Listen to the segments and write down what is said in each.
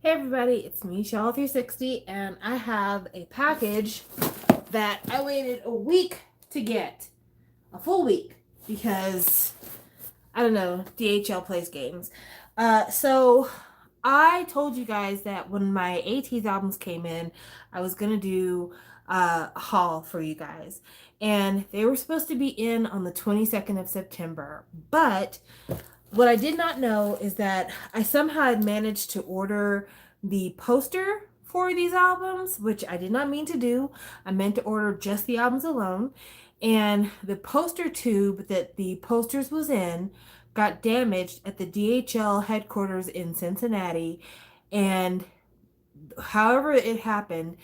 Hey everybody, it's me, Shell360, and I have a package that I waited a week to get. A full week. Because, I don't know, DHL plays games. So, I told you guys that when my ATEEZ albums came in, I was going to do a haul for you guys. And they were supposed to be in on the 22nd of September. But what I did not know is that I somehow had managed to order the poster for these albums, which I did not mean to do. I meant to order just the albums alone. And the poster tube that the posters was in got damaged at the DHL headquarters in Cincinnati. And however it happened,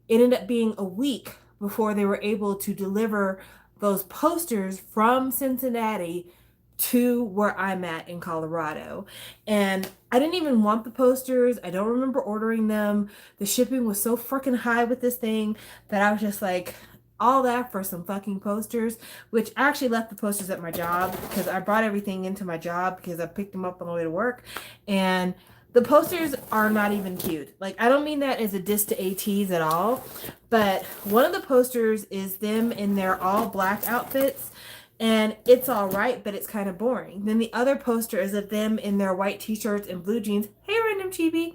it ended up being a week before they were able to deliver those posters from Cincinnati to where I'm at in Colorado. And I didn't even want the posters. I don't remember ordering them. The shipping was so freaking high with this thing that I was just like, all that for some fucking posters, which I actually left the posters at my job because I brought everything into my job because I picked them up on the way to work. And the posters are not even cute. Like, I don't mean that as a diss to ATEEZ at all, but one of the posters is them in their all black outfits, and it's all right, but it's kind of boring. Then the other poster is of them in their white t-shirts and blue jeans. Hey, Random Chibi.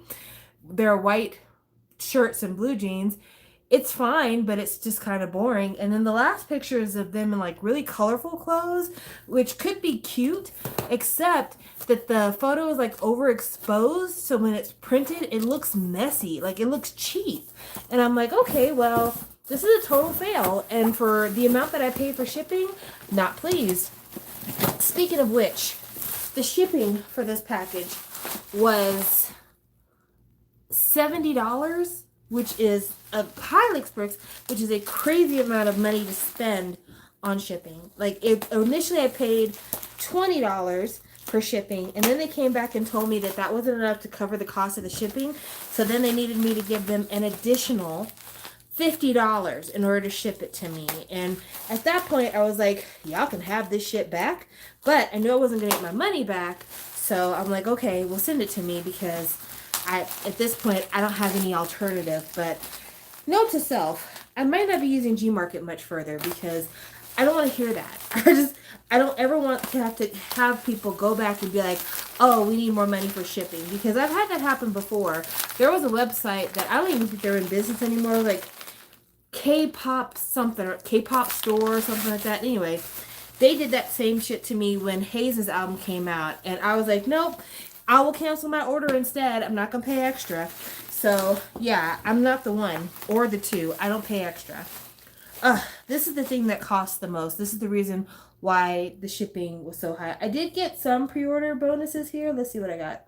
Their white shirts and blue jeans. It's fine, but it's just kind of boring. And then the last picture is of them in like really colorful clothes, which could be cute, except that the photo is like overexposed. So when it's printed, it looks messy. Like it looks cheap. And I'm like, okay, well, this is a total fail. And for the amount that I paid for shipping, not pleased. Speaking of which, the shipping for this package was $70, which is a highly express, which is a crazy amount of money to spend on shipping. Like initially I paid $20 for shipping, and then they came back and told me that that wasn't enough to cover the cost of the shipping. So then they needed me to give them an additional $50 in order to ship it to me. And at that point I was like, y'all can have this shit back. But I knew I wasn't gonna get my money back. So I'm like, okay, well, send it to me because at this point I don't have any alternative. But note to self, I might not be using Gmarket much further because I don't want to hear that. I don't ever want to have people go back and be like, oh, we need more money for shipping, because I've had that happen before. There was a website that I don't even think they're in business anymore, like K-pop something, or K-pop store or something like that. Anyway, they did that same shit to me when Hayes' album came out, and I was like, nope, I will cancel my order instead. I'm not gonna pay extra. So yeah, I'm not the one or the two. I don't pay extra. This is the thing that costs the most. This is the reason why the shipping was so high. I did get some pre-order bonuses here. Let's see what I got.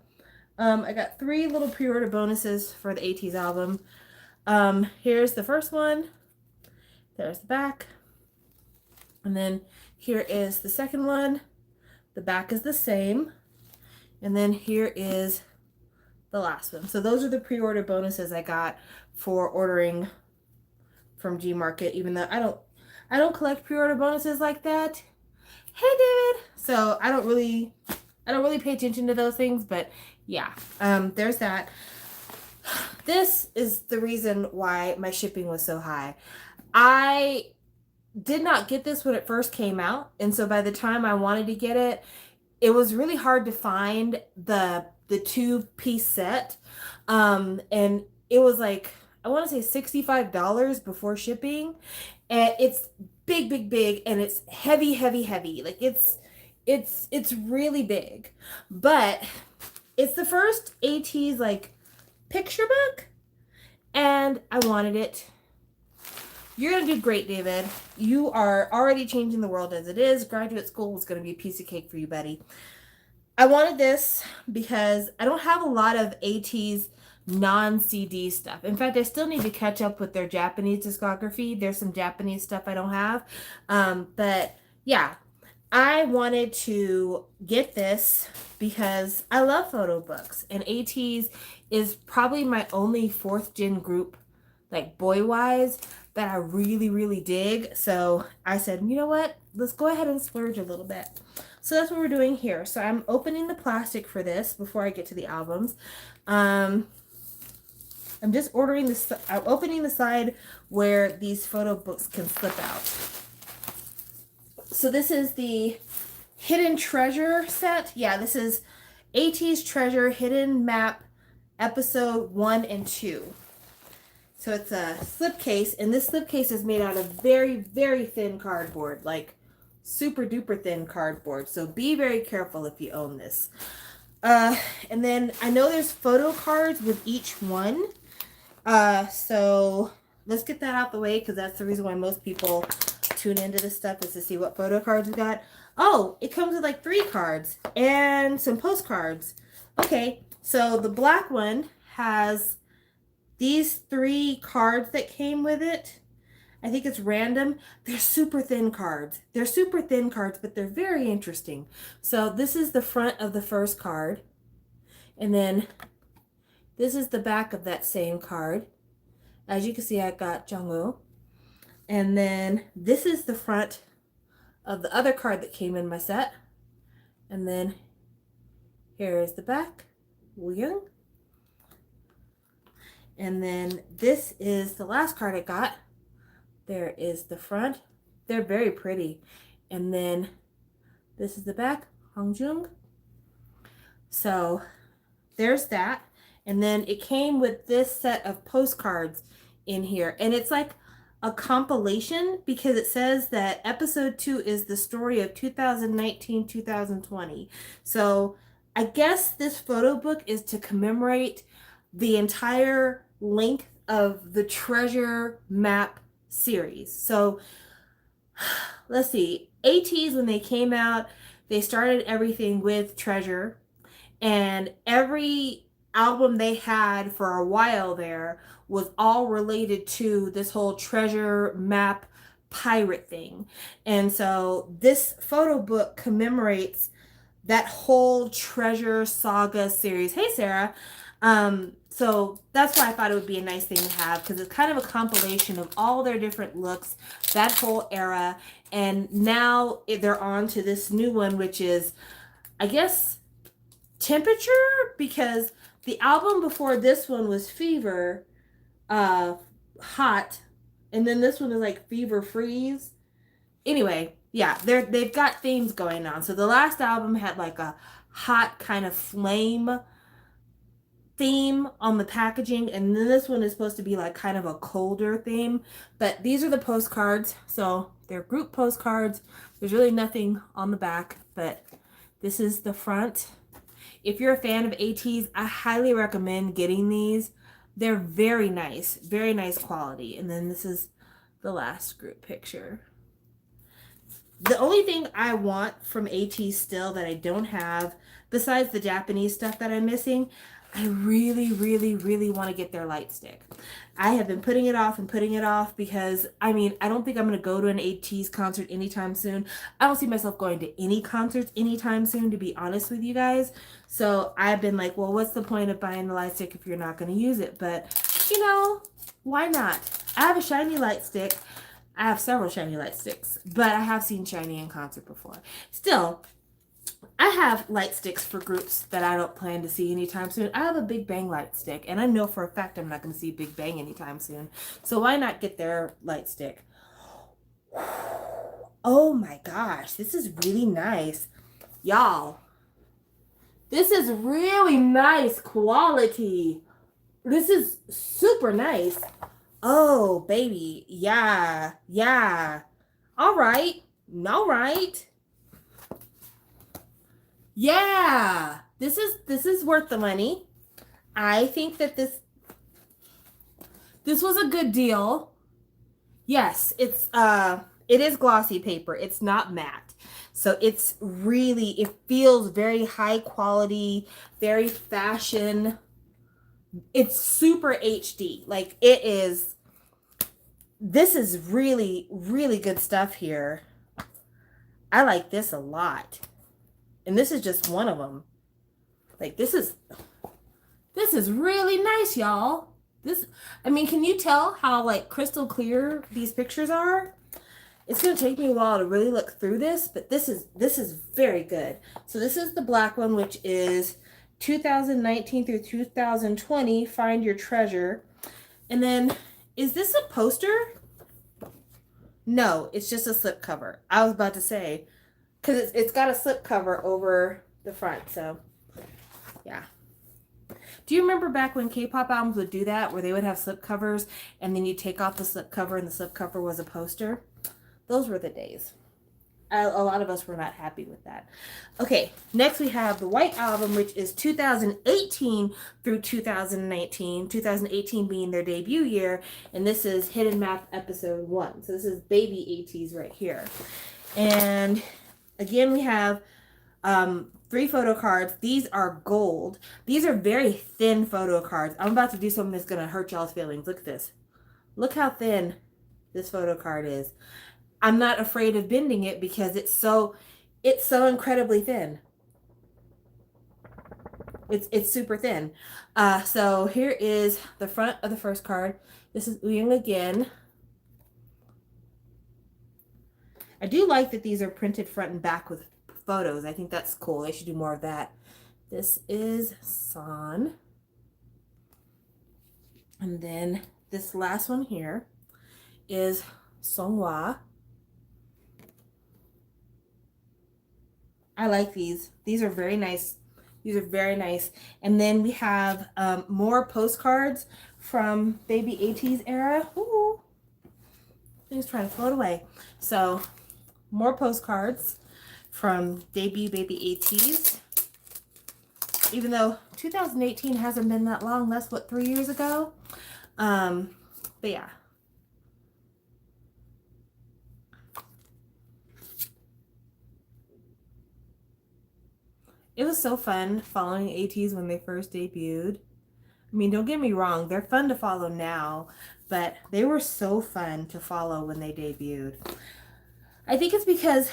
I got 3 little pre-order bonuses for the ATEEZ album. Here's the first one. There's the back. And then here is the second one. The back is the same. And then here is the last one. So those are the pre-order bonuses I got for ordering from Gmarket, even though I don't collect pre-order bonuses like that. Hey David. So I don't really pay attention to those things, but yeah. There's that. This is the reason why my shipping was so high. I did not get this when it first came out, and so by the time I wanted to get it, it was really hard to find the 2-piece set. And it was like, I want to say $65 before shipping, and it's big, and it's heavy. Like it's really big, but it's the first ATEEZ like picture book, and I wanted it. You're going to do great, David. You are already changing the world as it is. Graduate school is going to be a piece of cake for you, buddy. I wanted this because I don't have a lot of ATEEZ non-CD stuff. In fact, I still need to catch up with their Japanese discography. There's some Japanese stuff I don't have. But yeah, I wanted to get this because I love photo books, and ATEEZ is probably my only 4th gen group, like boy-wise, that I really dig. So I said, you know what? Let's go ahead and splurge a little bit. So that's what we're doing here. So I'm opening the plastic for this before I get to the albums. I'm just ordering this. I'm opening the side where these photo books can slip out. So this is the Hidden Treasure set. Yeah, this is ATEEZ Treasure Hidden Map episode 1 and 2. So it's a slipcase, and this slipcase is made out of very, very thin cardboard, like super duper thin cardboard. So be very careful if you own this. And then I know there's photo cards with each one. So let's get that out the way, because that's the reason why most people tune into this stuff, is to see what photo cards we got. Oh, it comes with like 3 cards and some postcards. Okay, so the black one has these 3 cards that came with it. I think it's random. They're super thin cards. They're super thin cards, but they're very interesting. So this is the front of the first card. And then this is the back of that same card. As you can see, I got Jungwoo. And then this is the front of the other card that came in my set. And then here is the back, Wooyoung. And then this is the last card I got. There is the front. They're very pretty. And then this is the back, Hongjung. So there's that. And then it came with this set of postcards in here. And it's like a compilation, because it says that episode 2 is the story of 2019-2020. So I guess this photo book is to commemorate the entire length of the Treasure Map series. So let's see. ATEEZ, when they came out, they started everything with Treasure, and every album they had for a while there was all related to this whole Treasure Map pirate thing. And so this photo book commemorates that whole Treasure Saga series. Hey, Sarah. So that's why I thought it would be a nice thing to have, because it's kind of a compilation of all their different looks, that whole era. And now they're on to this new one, which is, I guess, Temperature, because the album before this one was Fever, Hot, and then this one is like Fever Freeze. Anyway, yeah, they've got themes going on. So the last album had like a hot kind of flame theme on the packaging, and then this one is supposed to be like kind of a colder theme. But these are the postcards, so they're group postcards. There's really nothing on the back, but this is the front. If you're a fan of ATEEZ, I highly recommend getting these. They're very nice quality. And then this is the last group picture. The only thing I want from ATEEZ still that I don't have, besides the Japanese stuff that I'm missing, I really, really, really want to get their light stick. I have been putting it off because, I mean, I don't think I'm going to go to an ATEEZ concert anytime soon. I don't see myself going to any concerts anytime soon, to be honest with you guys. So I've been like, well, what's the point of buying the light stick if you're not going to use it? But, you know, why not? I have a shiny light stick. I have several shiny light sticks, but I have seen shiny in concert before. Still, I have light sticks for groups that I don't plan to see anytime soon. I have a Big Bang light stick, and I know for a fact I'm not going to see Big Bang anytime soon. So why not get their light stick? Oh my gosh, this is really nice. Y'all, this is really nice quality. This is super nice. Oh, baby. Yeah. All right. Yeah, this is worth the money. I think that this was a good deal. Yes, it is glossy paper. It's not matte. So it feels very high quality, very fashion. It's super HD. Like, this is really, really good stuff here. I like this a lot. And this is just one of them. Like, this is really nice, y'all. I mean, can you tell how, like, crystal clear these pictures are? It's going to take me a while to really look through this, but this is very good. So this is the black one, which is 2019 through 2020, Find Your Treasure. And then, is this a poster? No, it's just a slipcover. I was about to say, because it's got a slipcover over the front, so yeah. Do you remember back when K-pop albums would do that, where they would have slipcovers, and then you take off the slipcover, and the slipcover was a poster? Those were the days. A lot of us were not happy with that. Okay, next we have the White Album, which is 2018 through 2019. 2018 being their debut year, and this is Hidden Map Episode 1. So this is Baby ATEEZ right here. And again, we have 3 photo cards. These are gold. These are very thin photo cards. I'm about to do something that's going to hurt y'all's feelings. Look at this. Look how thin this photo card is. I'm not afraid of bending it because it's so incredibly thin. It's super thin. So here is the front of the first card. This is Wooyoung again. I do like that these are printed front and back with photos. I think that's cool. They should do more of that. This is San. And then this last one here is Songhwa. I like these. These are very nice. These are very nice. And then we have more postcards from Baby ATEEZ era. Ooh. Things trying to float away. So more postcards from debut Baby ATEEZ. Even though 2018 hasn't been that long. That's what, 3 years ago? But yeah. It was so fun following ATEEZ when they first debuted. I mean, don't get me wrong, they're fun to follow now, but they were so fun to follow when they debuted. I think it's because,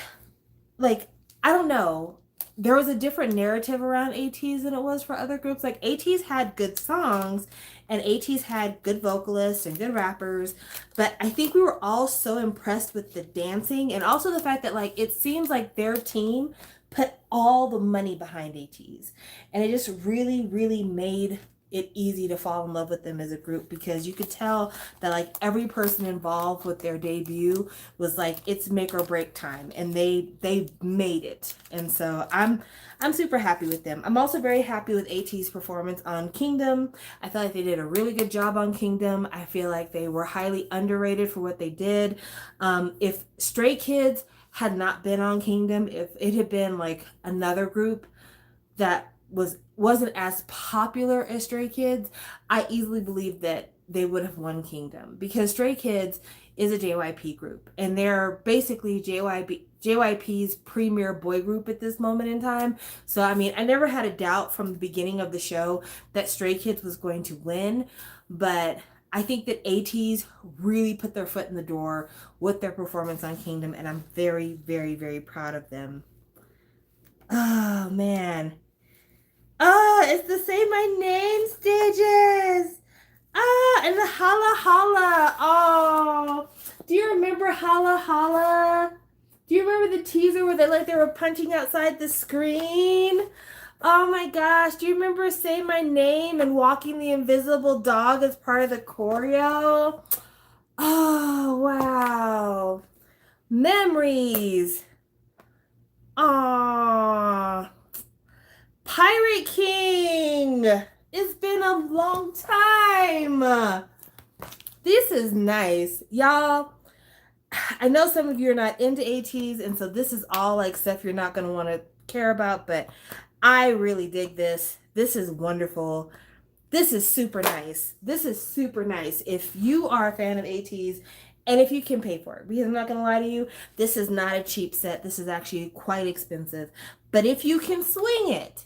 like, I don't know, there was a different narrative around ATEEZ than it was for other groups. Like, ATEEZ had good songs, and ATEEZ had good vocalists and good rappers, but I think we were all so impressed with the dancing, and also the fact that, like, it seems like their team put all the money behind ATEEZ, and it just really, really made it easy to fall in love with them as a group, because you could tell that, like, every person involved with their debut was like, it's make or break time, and they made it. And so I'm super happy with them. I'm also very happy with ATEEZ's performance on Kingdom. I feel like they did a really good job on Kingdom. I feel like they were highly underrated for what they did. If Stray Kids had not been on Kingdom, if it had been like another group that wasn't as popular as Stray Kids, I easily believe that they would have won Kingdom, because Stray Kids is a JYP group, and they're basically JYP's premier boy group at this moment in time. So I mean, I never had a doubt from the beginning of the show that Stray Kids was going to win, but I think that ATEEZ really put their foot in the door with their performance on Kingdom, and I'm very, very, very proud of them. Oh, man. Oh, it's the Say My Name stages. And the Holla Holla. Oh, do you remember Holla Holla? Do you remember the teaser where they were punching outside the screen? Oh my gosh, do you remember Say My Name and Walking the Invisible Dog as part of the choreo? Oh, wow. Memories. Aww. Pirate King. It's been a long time. This is nice. Y'all, I know some of you are not into ATEEZ, and so this is all like stuff you're not going to want to care about, but I really dig this. This is wonderful. This is super nice. This is super nice. If you are a fan of ATEEZ, and if you can pay for it, because I'm not going to lie to you, this is not a cheap set. This is actually quite expensive. But if you can swing it,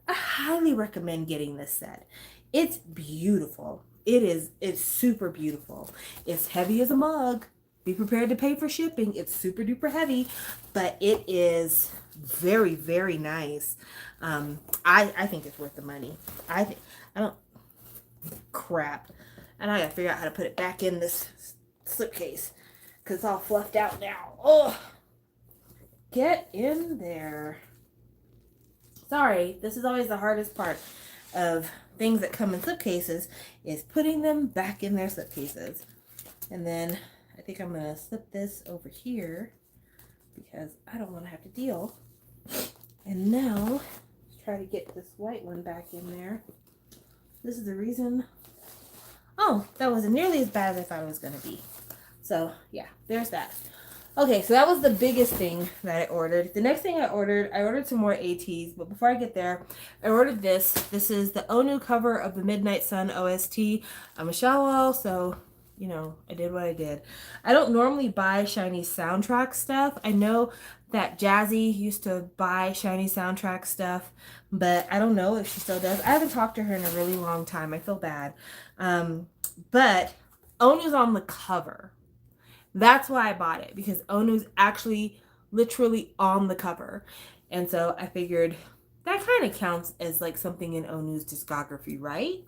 I highly recommend getting this set. It's beautiful. It's super beautiful. It's heavy as a mug. Be prepared to pay for shipping. It's super duper heavy, but it is very, very nice. I think it's worth the money. Crap. And I gotta figure out how to put it back in this slipcase, because it's all fluffed out now. Oh, get in there. Sorry, this is always the hardest part of things that come in slipcases, is putting them back in their slipcases. And then I think I'm going to slip this over here because I don't want to have to deal. And now, let's try to get this white one back in there. This is the reason. Oh, that wasn't nearly as bad as I thought it was going to be. So, yeah, there's that. Okay, so that was the biggest thing that I ordered. The next thing I ordered some more ATs, but before I get there, I ordered this. This is the Onu cover of the Midnight Sun OST. I'm a Shawwal, so, you know, I did what I did. I don't normally buy SHINee soundtrack stuff. I know that Jazzy used to buy SHINee soundtrack stuff, but I don't know if she still does. I haven't talked to her in a really long time. I feel bad. But Onu's on the cover. That's why I bought it, because Onu's actually literally on the cover. And so I figured that kind of counts as like something in Onu's discography, right?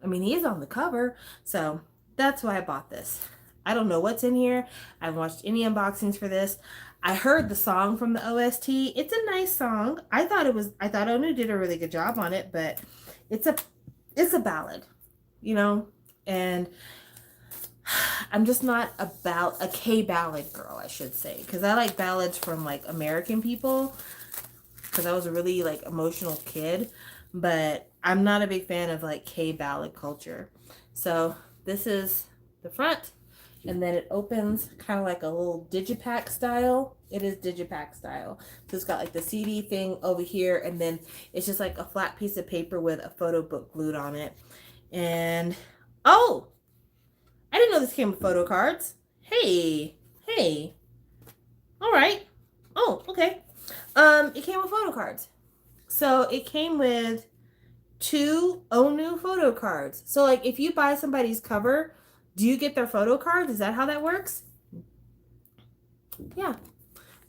I mean, he is on the cover. So that's why I bought this. I don't know what's in here. I haven't watched any unboxings for this. I heard the song from the OST. It's a nice song. I thought Onu did a really good job on it, but it's a ballad, you know? And I'm just not about a K ballad girl, I should say, because I like ballads from like American people, because I was a really like emotional kid, but I'm not a big fan of like K ballad culture. So this is the front, and then it opens kind of like a little digipack style. It is digipack style. So it's got like the CD thing over here, and then it's just like a flat piece of paper with a photo book glued on it. And oh, I didn't know this came with photo cards. Hey. All right. Oh, okay. It came with photo cards. So it came with 2 Onu photo cards. So like if you buy somebody's cover, do you get their photo card? Is that how that works? Yeah.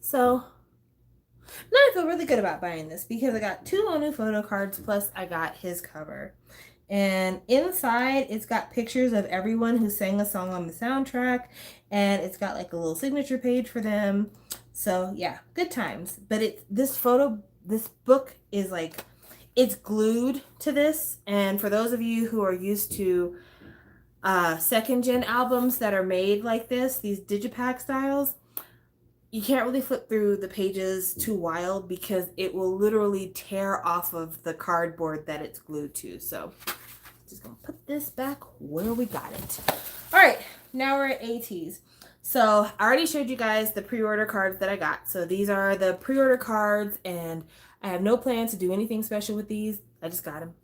So now I feel really good about buying this because I got 2 Onu photo cards plus I got his cover. And inside, it's got pictures of everyone who sang a song on the soundtrack. And it's got like a little signature page for them. So yeah, good times. But this book is like, it's glued to this. And for those of you who are used to second gen albums that are made like this, these digipack styles, you can't really flip through the pages too wild because it will literally tear off of the cardboard that it's glued to. So just gonna put this back where we got it. All right, now we're at ATs. So I already showed you guys the pre-order cards that I got. So these are the pre-order cards, and I have no plans to do anything special with these. I just got them.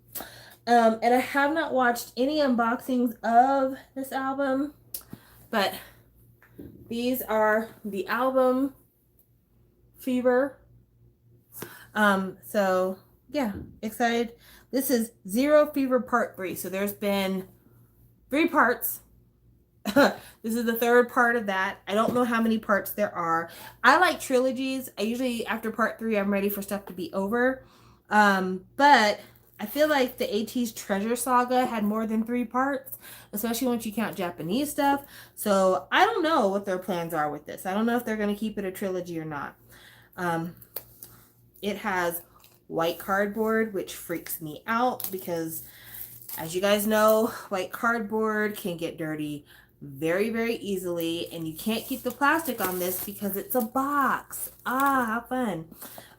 And I have not watched any unboxings of this album, but these are the album Fever. So yeah, excited. This is Zero Fever Part 3. So there's been 3 parts. This is the 3rd part of that. I don't know how many parts there are. I like trilogies. I usually, after part 3, I'm ready for stuff to be over. But I feel like the ATEEZ Treasure Saga had more than 3 parts, especially once you count Japanese stuff. So I don't know what their plans are with this. I don't know if they're going to keep it a trilogy or not. It has white cardboard, which freaks me out because, as you guys know, white cardboard can get dirty very, very easily, and you can't keep the plastic on this because it's a box. Ah, how fun.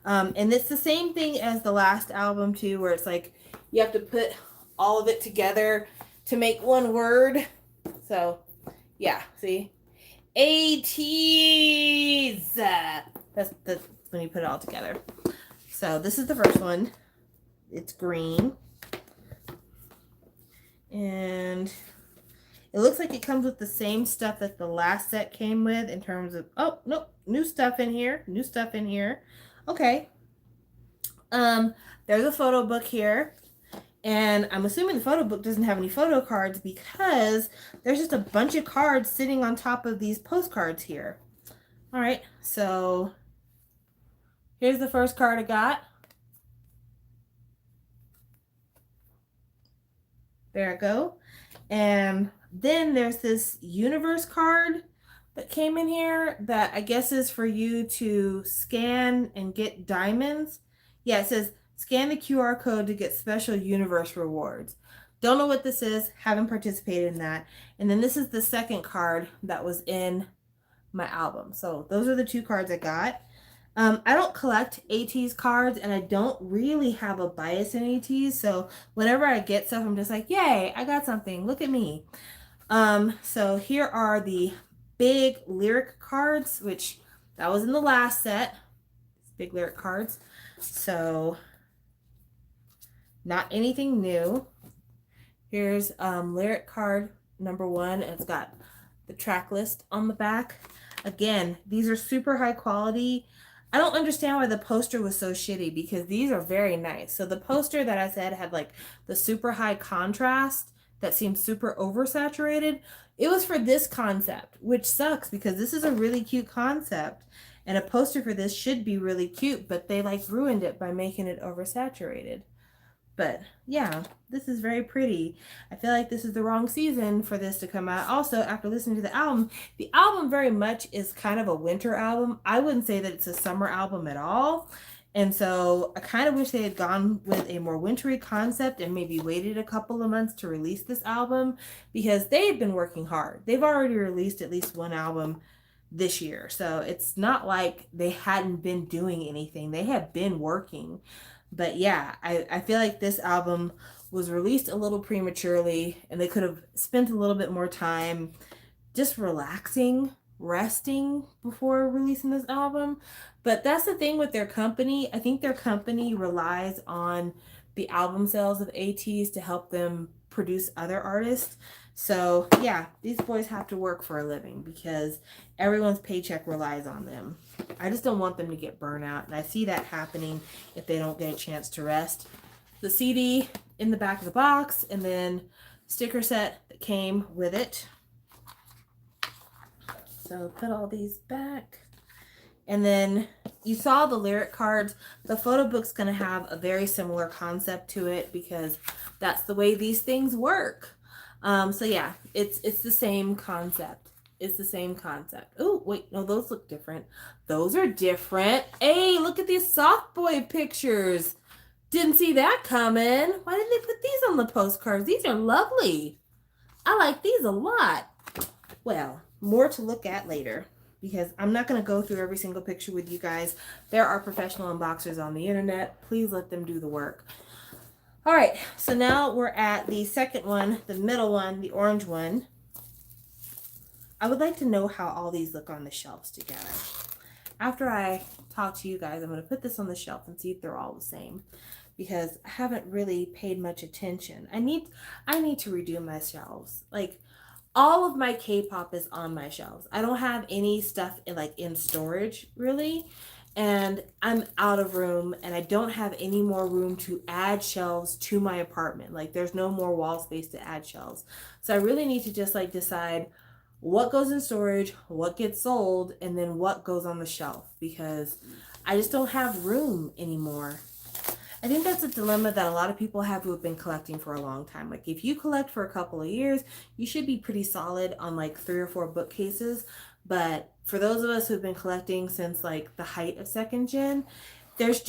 And it's the same thing as the last album too, where it's like you have to put all of it together to make one word. So yeah, see, ATEEZ. That's when you put it all together. So this is the first one. It's green, and it looks like it comes with the same stuff that the last set came with in terms of, oh, nope, new stuff in here. Okay. There's a photo book here, and I'm assuming the photo book doesn't have any photo cards because there's just a bunch of cards sitting on top of these postcards here. All right, so here's the first card I got. There I go. And then there's this universe card that came in here that I guess is for you to scan and get diamonds. Yeah, it says Scan the QR code to get special universe rewards. Don't know what this is, haven't participated in that. And then this is the second card that was in my album. So those are the two cards I got. I don't collect ATEEZ cards, and I don't really have a bias in ATEEZ. So whenever I get stuff, I'm just like, yay, I got something. Look at me. So here are the big lyric cards, which that was in the last set. Big lyric cards. So not anything new. Here's lyric card number 1. It's got the track list on the back. Again, these are super high quality. I don't understand why the poster was so shitty, because these are very nice. So the poster that I said had like the super high contrast that seemed super oversaturated. It was for this concept, which sucks because this is a really cute concept. And a poster for this should be really cute, but they like ruined it by making it oversaturated. But yeah, this is very pretty. I feel like this is the wrong season for this to come out. Also, after listening to the album very much is kind of a winter album. I wouldn't say that it's a summer album at all. And so I kind of wish they had gone with a more wintry concept and maybe waited a couple of months to release this album, because they've been working hard. They've already released at least one album this year. So it's not like they hadn't been doing anything. They have been working. But yeah, I feel like this album was released a little prematurely, and they could have spent a little bit more time just relaxing, resting before releasing this album. But that's the thing with their company. I think their company relies on the album sales of ATEEZ to help them produce other artists. So yeah, these boys have to work for a living because everyone's paycheck relies on them. I just don't want them to get burnout, and I see that happening if they don't get a chance to rest. The CD in the back of the box, and then sticker set that came with it. So put all these back. And then you saw the lyric cards. The photo book's going to have a very similar concept to it because that's the way these things work. So yeah, it's the same concept. It's the same concept. Oh, wait, no, those look different. Those are different. Hey, look at these soft boy pictures. Didn't see that coming. Why didn't they put these on the postcards? These are lovely. I like these a lot. Well, more to look at later, because I'm not going to go through every single picture with you guys. There are professional unboxers on the internet. Please let them do the work. All right, so now we're at the second one, the middle one, the orange one. I would like to know how all these look on the shelves together. After I talk to you guys, I'm going to put this on the shelf and see if they're all the same, because I haven't really paid much attention. I need to redo my shelves. Like, all of my K-pop is on my shelves. I don't have any stuff in storage really, and I'm out of room, and I don't have any more room to add shelves to my apartment. Like, there's no more wall space to add shelves. So I really need to just decide what goes in storage, what gets sold, and then what goes on the shelf, because I just don't have room anymore. I think that's a dilemma that a lot of people have who have been collecting for a long time. Like, if you collect for a couple of years, you should be pretty solid on 3 or 4 bookcases. But for those of us who've been collecting since the height of second gen, there's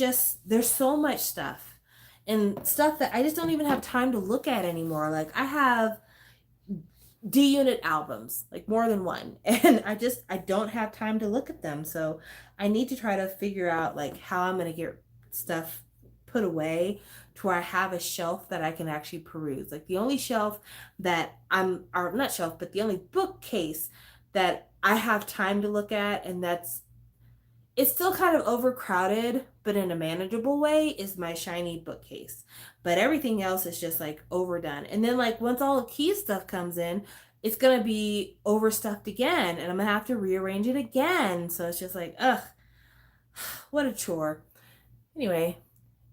so much stuff, and stuff that I just don't even have time to look at anymore. Like, I have D-Unit albums, more than one, and I don't have time to look at them. So I need to try to figure out how I'm going to get stuff put away to where I have a shelf that I can actually peruse. The only shelf that the only bookcase that I have time to look at, and it's still kind of overcrowded, but in a manageable way, is my shiny bookcase. But everything else is just overdone. And then once all the key stuff comes in, it's gonna be overstuffed again, and I'm gonna have to rearrange it again. So it's just ugh, what a chore. Anyway,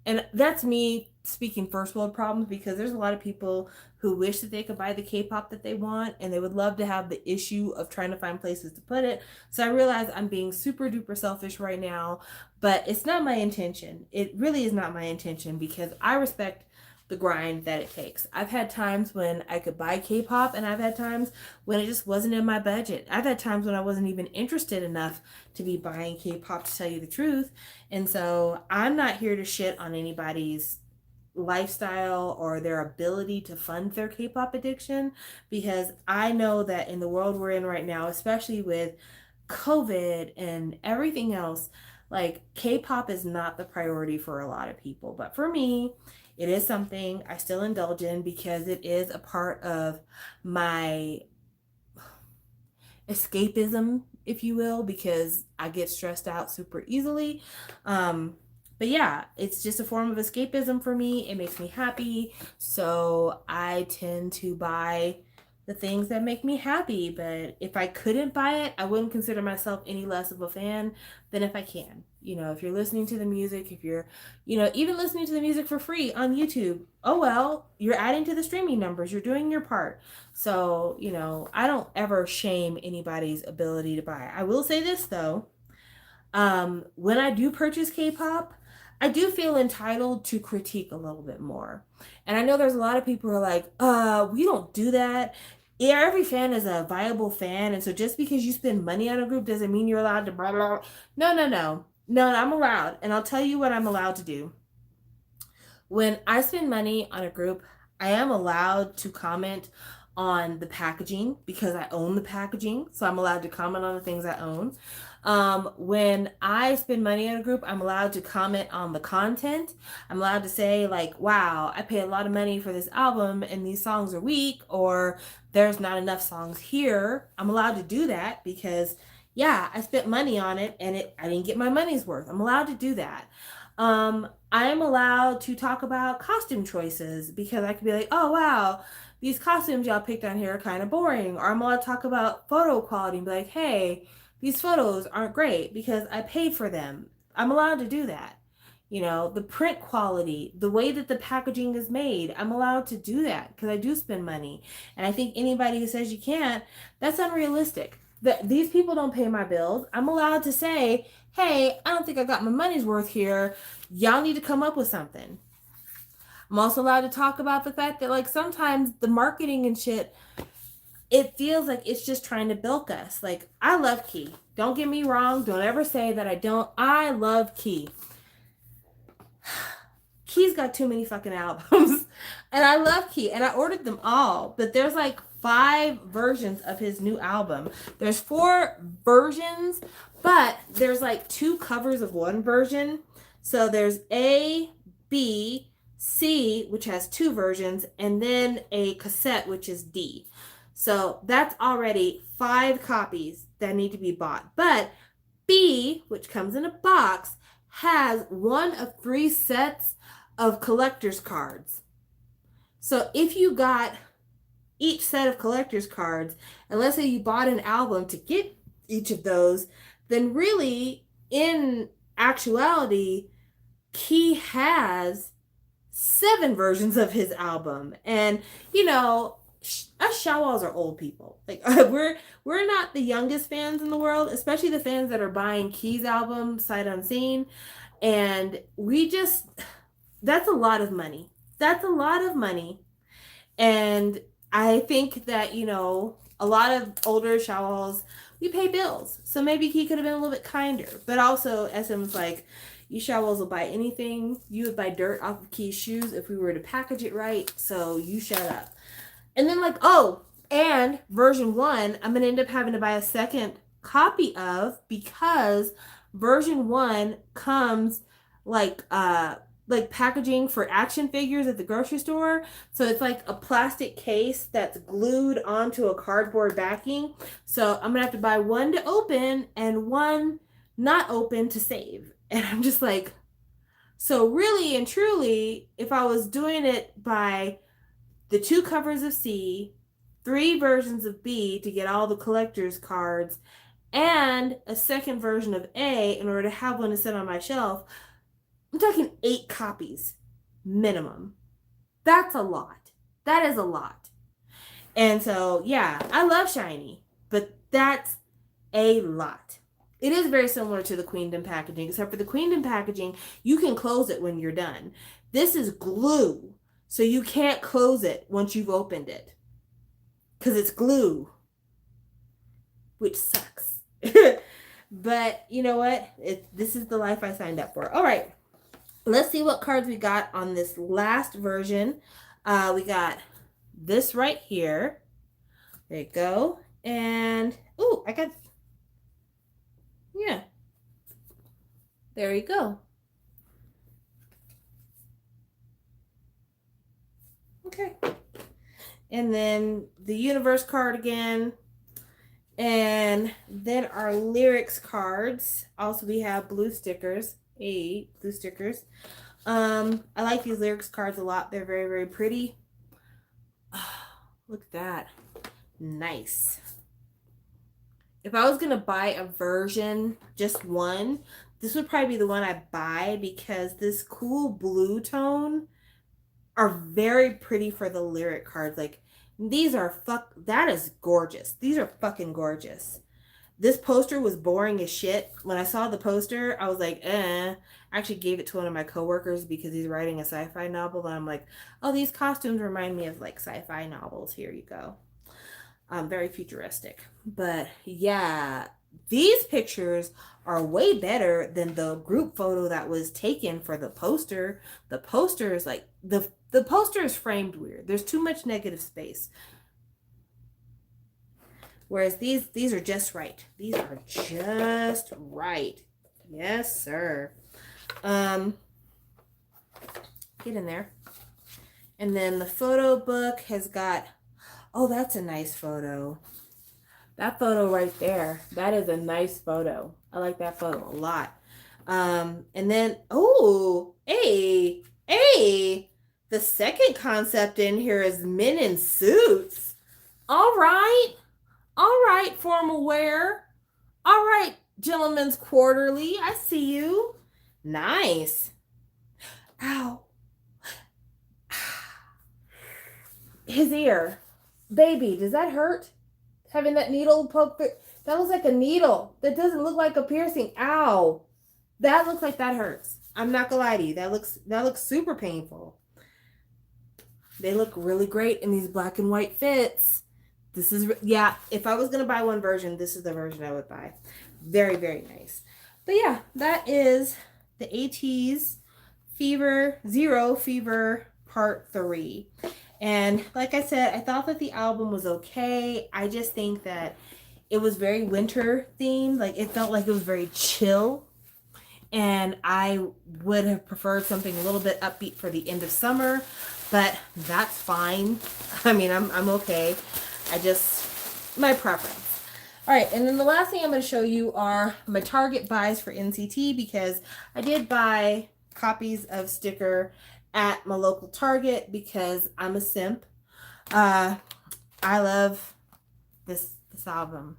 and that's me speaking first world problems, because there's a lot of people who wish that they could buy the K-pop that they want, and they would love to have the issue of trying to find places to put it. So I realize I'm being super duper selfish right now, but it's not my intention. It really is not my intention, because I respect the grind that it takes. I've had times when I could buy K-pop, and I've had times when it just wasn't in my budget. I've had times when I wasn't even interested enough to be buying K-pop, to tell you the truth. And so I'm not here to shit on anybody's lifestyle or their ability to fund their K-pop addiction, because I know that in the world we're in right now, especially with COVID and everything else, like K-pop is not the priority for a lot of people. But for me, it is something I still indulge in because it is a part of my escapism, if you will, because I get stressed out super easily. But yeah, it's just a form of escapism for me. It makes me happy. So I tend to buy the things that make me happy. But if I couldn't buy it, I wouldn't consider myself any less of a fan than if I can. You know, if you're listening to the music, if you're, you know, even listening to the music for free on YouTube, oh well, you're adding to the streaming numbers. You're doing your part. So, you know, I don't ever shame anybody's ability to buy. I will say this though. When I do purchase K-pop, I do feel entitled to critique a little bit more. And I know there's a lot of people who are like, we don't do that. Yeah, every fan is a viable fan. And so just because you spend money on a group doesn't mean you're allowed to blah, blah. No, no, no. No, I'm allowed. And I'll tell you what I'm allowed to do. When I spend money on a group, I am allowed to comment on the packaging because I own the packaging. So I'm allowed to comment on the things I own. When I spend money on a group, I'm allowed to comment on the content. I'm allowed to say like, wow, I paid a lot of money for this album and these songs are weak, or there's not enough songs here. I'm allowed to do that because yeah, I spent money on it and I didn't get my money's worth. I'm allowed to do that. I am allowed to talk about costume choices because I could be like, oh wow, these costumes y'all picked on here are kind of boring. Or I'm allowed to talk about photo quality and be like, hey, these photos aren't great because I paid for them. I'm allowed to do that. You know, the print quality, the way that the packaging is made, I'm allowed to do that because I do spend money. And I think anybody who says you can't, that's unrealistic. These people don't pay my bills. I'm allowed to say, hey, I don't think I got my money's worth here. Y'all need to come up with something. I'm also allowed to talk about the fact that like sometimes the marketing and shit, it feels like it's just trying to bilk us. Like, I love Key. Don't get me wrong. Don't ever say that I don't. I love Key. Key's got too many fucking albums. And I love Key. And I ordered them all. But there's like 5 versions of his new album. There's 4 versions. But there's like 2 covers of one version. So there's A, B, C, which has 2 versions. And then a cassette, which is D. So that's already 5 copies that need to be bought. But B, which comes in a box, has 1 of 3 sets of collector's cards. So if you got each set of collector's cards, and let's say you bought an album to get each of those, then really, in actuality, Key has 7 versions of his album. And, you know, us Shawwalls are old people. Like we're not the youngest fans in the world, especially the fans that are buying Key's album sight unseen. And that's a lot of money. That's a lot of money. And I think that, you know, a lot of older Shawwalls, we pay bills. So maybe Key could have been a little bit kinder. But also SM's like, you Shawwalls will buy anything. You would buy dirt off of Key's shoes if we were to package it right. So you shut up. And then like, oh, and version 1, I'm going to end up having to buy a second copy of because version 1 comes like packaging for action figures at the grocery store. So it's like a plastic case that's glued onto a cardboard backing. So I'm going to have to buy 1 to open and 1 not open to save. And I'm just like, so really and truly, if I was doing it by the 2 covers of C, 3 versions of B to get all the collector's cards, and a second version of A in order to have one to sit on my shelf, I'm talking 8 copies minimum. That's a lot. That is a lot. And so, yeah, I love SHINee, but that's a lot. It is very similar to the Queendom packaging, except for the Queendom packaging, you can close it when you're done. This is glue. So you can't close it once you've opened it because it's glue, which sucks. But you know what? This is the life I signed up for. All right. Let's see what cards we got on this last version. We got this right here. There you go. And, oh, I got, yeah. There you go. Okay. And then the universe card again. And then our lyrics cards. Also, we have blue stickers. 8 blue stickers. I like these lyrics cards a lot. They're very, very pretty. Oh, look at that. Nice. If I was gonna buy a version, just one, this would probably be the one I buy because this cool blue tone are very pretty for the lyric cards. Like these are that is gorgeous. These are fucking gorgeous. This poster was boring as shit. When I saw the poster, I was like, I actually gave it to one of my coworkers because he's writing a sci-fi novel. And I'm like, oh, these costumes remind me of like sci-fi novels. Here you go. Very futuristic. But yeah, these pictures are way better than the group photo that was taken for the poster. The poster is like, the poster is framed weird. There's too much negative space. Whereas these are just right. These are just right. Yes, sir. Get in there. And then the photo book has got, oh, that's a nice photo. That photo right there, that is a nice photo. I like that photo a lot. And then, oh, hey, the second concept in here is men in suits. All right, formal wear. All right, Gentleman's Quarterly. I see you. Nice. Ow. His ear. Baby, does that hurt? Having that needle poke. That looks like a needle. That doesn't look like a piercing. Ow. That looks like that hurts. I'm not gonna lie to you. That looks super painful. They look really great in these black and white fits. This is, yeah, if I was going to buy one version, this is the version I would buy. Very, very nice. But yeah, that is the ATEEZ Zero Fever Part 3. And like I said, I thought that the album was okay. I just think that it was very winter themed. Like it felt like it was very chill. And I would have preferred something a little bit upbeat for the end of summer. But that's fine. I mean, I'm okay. My preference. All right, and then the last thing I'm going to show you are my Target buys for NCT because I did buy copies of Sticker at my local Target because I'm a simp. I love this album.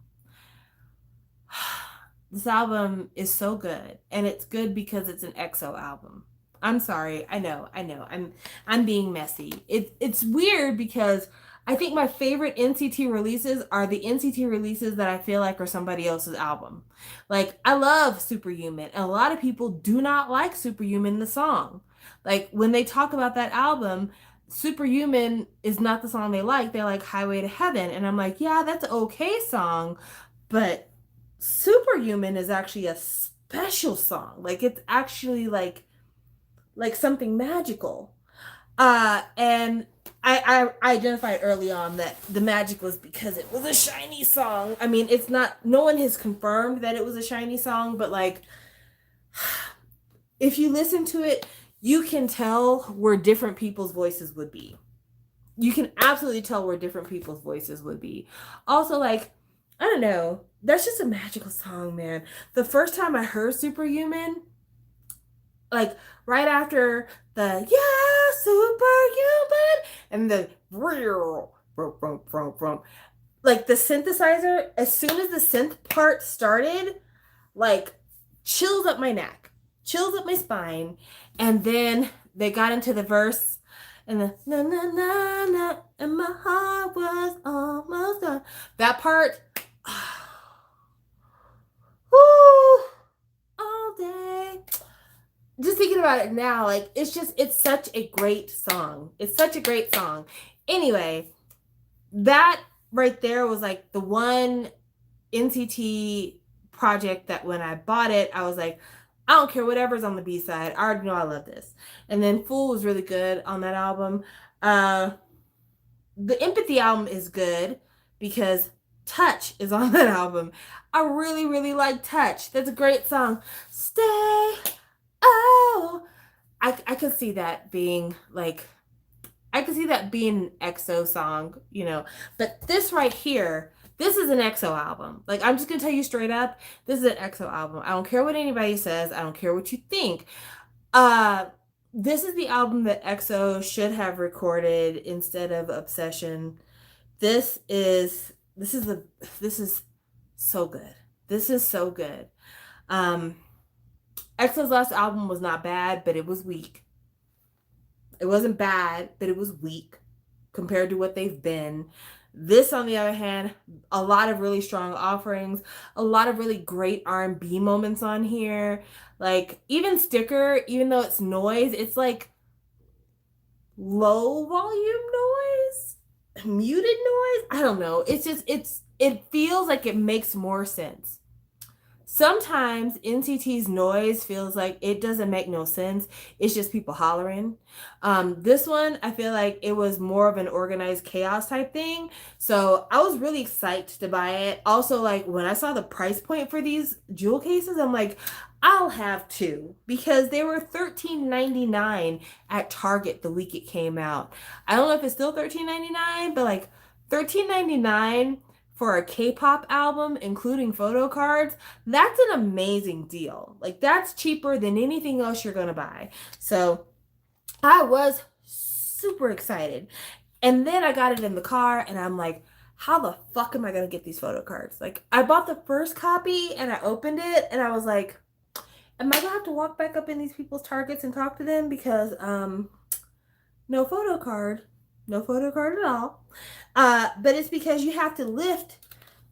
This album is so good, and it's good because it's an EXO album. I'm sorry. I know. I'm being messy. It's weird because I think my favorite NCT releases are the NCT releases that I feel like are somebody else's album. Like I love Superhuman, and a lot of people do not like Superhuman the song. Like when they talk about that album, Superhuman is not the song they like. They like Highway to Heaven, and I'm like, yeah, that's an okay song, but Superhuman is actually a special song. Like it's actually like something magical. And I identified early on that the magic was because it was a SHINee song. I mean, it's not, no one has confirmed that it was a SHINee song, but like, if you listen to it, you can tell where different people's voices would be. You can absolutely tell where different people's voices would be. Also, like, I don't know, that's just a magical song, man. The first time I heard Superhuman, like right after the Superhuman and the like the synthesizer, as soon as the synth part started, like chills up my neck, chills up my spine, and then they got into the verse and the na na na na and my heart was almost done. That part, whoo, all day. just thinking about it now, like it's such a great song. It's such a great song. Anyway, that right there was like the one NCT project that when I bought it, I was like, I don't care whatever's on the B side. I already know I love this. And then Fool was really good on that album. Uh the Empathy album is good because Touch is on that album. I really, really like Touch. That's a great song. Stay. Oh. I could see that being like I could see that being an EXO song, you know. But this right here, this is an EXO album. Like I'm just gonna tell you straight up, this is an EXO album. I don't care what anybody says. I don't care what you think. Uh, this is the album that EXO should have recorded instead of Obsession. This is the this is so good. This is so good. Um, EXO's last album was not bad, but it was weak. It wasn't bad, but it was weak compared to what they've been. This, on the other hand, a lot of really strong offerings, a lot of really great R&B moments on here. Like even Sticker, even though it's noise, it's like low volume noise, muted noise. I don't know. It feels like it makes more sense. Sometimes NCT's noise feels like it doesn't make no sense. It's just people hollering. This one, I feel like it was more of an organized chaos type thing. So I was really psyched to buy it. Also, like when I saw the price point for these jewel cases, I'm like, I'll have two because they were $13.99 at Target the week it came out. I don't know if it's still $13.99, but like $13.99 for a K-pop album, including photo cards, that's an amazing deal. Like that's cheaper than anything else you're gonna buy. So I was super excited. And then I got it in the car and I'm like, how the fuck am I gonna get these photo cards? Like I bought the first copy and I opened it and I was like, am I gonna have to walk back up in these people's Targets and talk to them? Because no photo card. No photo card at all. But it's because you have to lift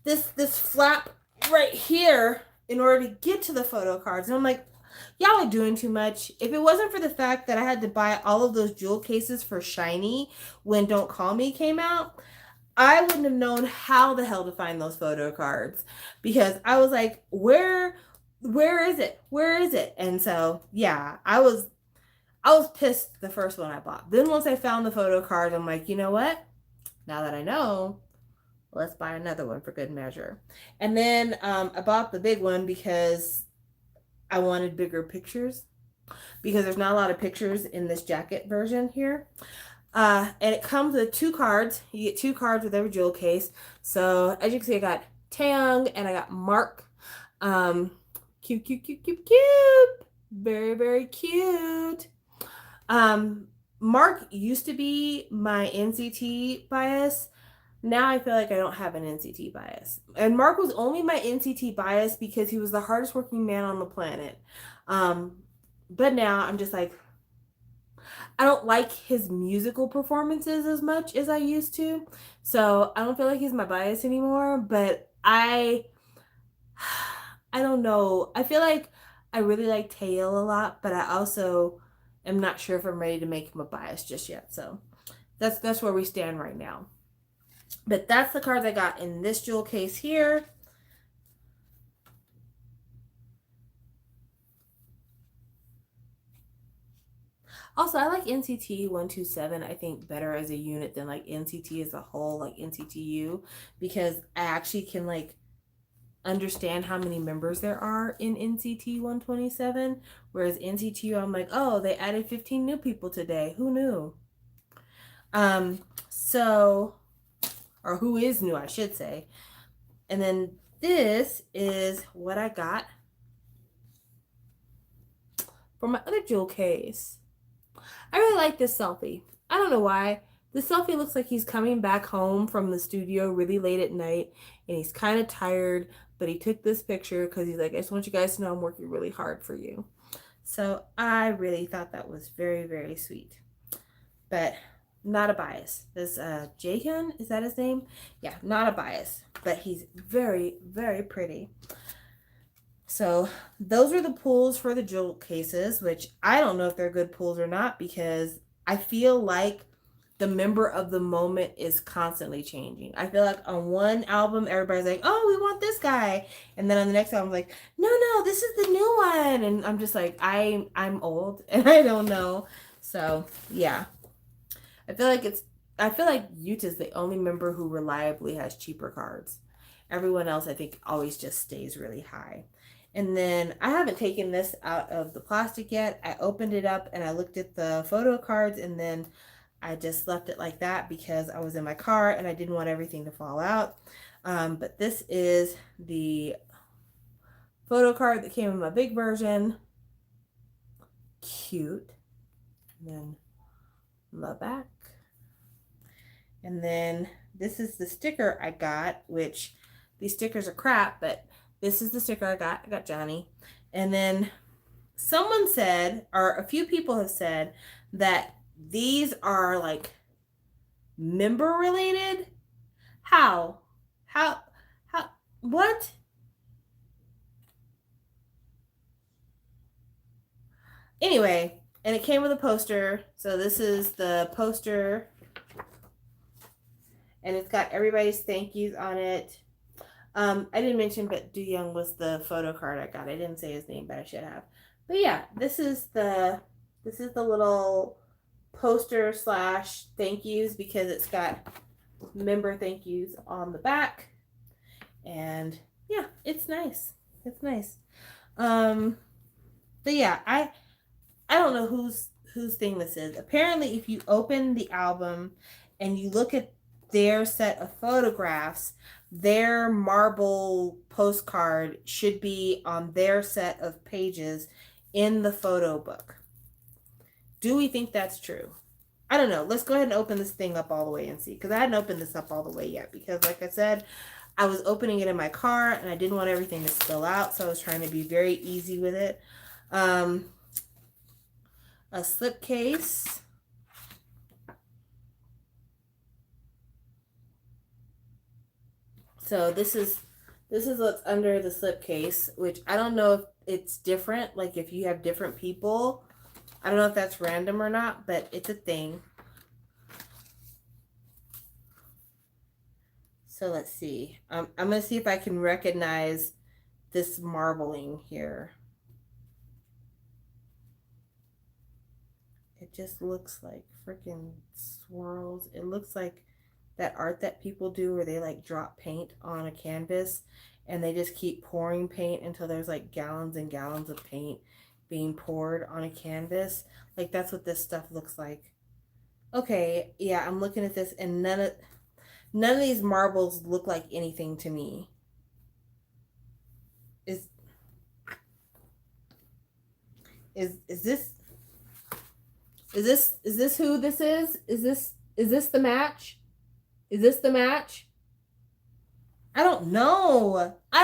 this flap right here in order to get to the photo cards. And I'm like, y'all are doing too much. If it wasn't for the fact that I had to buy all of those jewel cases for Shiny when Don't Call Me came out, I wouldn't have known how the hell to find those photo cards because I was like, where is it? Where is it? And so, yeah, I was pissed the first one I bought. Then once I found the photo card, I'm like, you know what? Now that I know, let's buy another one for good measure. And then I bought the big one because I wanted bigger pictures because there's not a lot of pictures in this jacket version here. And it comes with two cards. You get two cards with every jewel case. So as you can see, I got Taeyong and I got Mark. Cute, cute, cute, cute, cute. Very, very cute. Mark used to be my NCT bias. Now I feel like I don't have an NCT bias. And Mark was only my NCT bias because he was the hardest working man on the planet. But now I'm just like, I don't like his musical performances as much as I used to. So I don't feel like he's my bias anymore. But I don't know. I feel like I really like Taeil a lot, but I also am not sure if I'm ready to make him a bias just yet. So that's where we stand right now. But that's the cards I got in this jewel case here. Also, I like NCT 127, I think, better as a unit than like NCT as a whole, like NCTU, because I actually can like understand how many members there are in NCT 127. Whereas NCTU, I'm like, oh, they added 15 new people today. Who knew? So, or who is new, I should say. And then this is what I got for my other jewel case. I really like this selfie. I don't know why. The selfie looks like he's coming back home from the studio really late at night and he's kind of tired, but he took this picture because he's like, I just want you guys to know I'm working really hard for you. So I really thought that was very, very sweet. But not a bias. This Jaehyun, is that his name? Yeah, not a bias. But he's very, very pretty. So those are the pulls for the jewel cases, which I don't know if they're good pulls or not because I feel like the member of the moment is constantly changing. I feel like on one album, everybody's like, oh, we want this guy. And then on the next album, like, no, this is the new one. And I'm just like, I'm old and I don't know. So yeah. I feel like Yuta's the only member who reliably has cheaper cards. Everyone else, I think, always just stays really high. And then I haven't taken this out of the plastic yet. I opened it up and I looked at the photo cards and then I just left it like that because I was in my car and I didn't want everything to fall out. But this is the photo card that came in my big version. Cute. And then the back. And then this is the sticker I got, which these stickers are crap, but this is the sticker I got. I got Johnny. And then someone said, or a few people have said, that these are like member related. How? What? Anyway, and it came with a poster. So this is the poster. And it's got everybody's thank yous on it. I didn't mention, but Do Young was the photo card I got. I didn't say his name, but I should have. But yeah, this is the little poster / thank yous because it's got member thank yous on the back. And yeah, it's nice. It's nice. But yeah, I don't know whose thing this is. Apparently, if you open the album and you look at their set of photographs, their marble postcard should be on their set of pages in the photo book. Do we think that's true? I don't know. Let's go ahead and open this thing up all the way and see, because I hadn't opened this up all the way yet because, like I said, I was opening it in my car and I didn't want everything to spill out, so I was trying to be very easy with it. A slip case. So this is what's under the slip case, which I don't know if it's different, like if you have different people. I don't know if that's random or not, but it's a thing. So let's see. I'm going to see if I can recognize this marbling here. It just looks like freaking swirls. It looks like that art that people do where they like drop paint on a canvas and they just keep pouring paint until there's like gallons and gallons of paint being poured on a canvas. Like that's what this stuff looks like. Okay, yeah, I'm looking at this and none of these marbles look like anything to me. Is this who this is? Is this the match? Is this the match? I don't know. I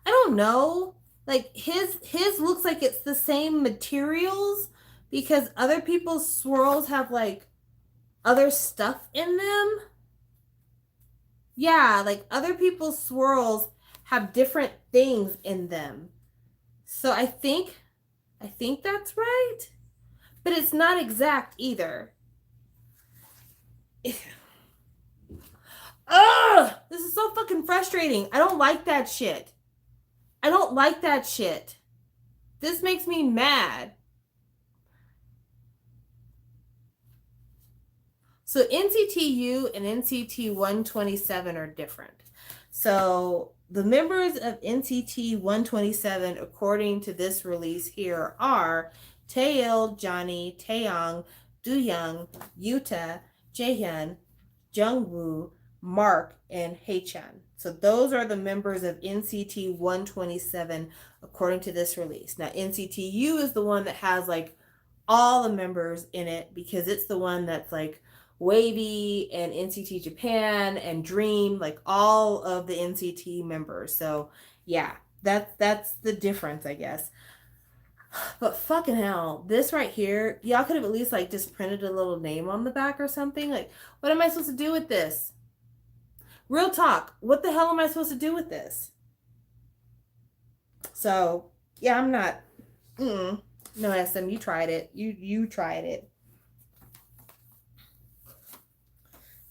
don't know. Like his looks like it's the same materials because other people's swirls have like other stuff in them. Yeah, like other people's swirls have different things in them. So I think that's right. But it's not exact either. Ugh! This is so fucking frustrating. I don't like that shit. I don't like that shit. This makes me mad. So NCTU and NCT 127 are different. So the members of NCT 127, according to this release here, are Taeil, Johnny, Taeyong, Dooyoung, Yuta, Jaehyun, Jungwoo, Mark, and Haechan. So those are the members of NCT 127 according to this release. Now NCTU is the one that has like all the members in it because it's the one that's like WayV and NCT Japan and Dream, like all of the NCT members. So yeah, that's the difference, I guess. But fucking hell, this right here, y'all could have at least like just printed a little name on the back or something. Like, what am I supposed to do with this? Real talk, what the hell am I supposed to do with this? So yeah, I'm not. No, SM, you tried it. You tried it.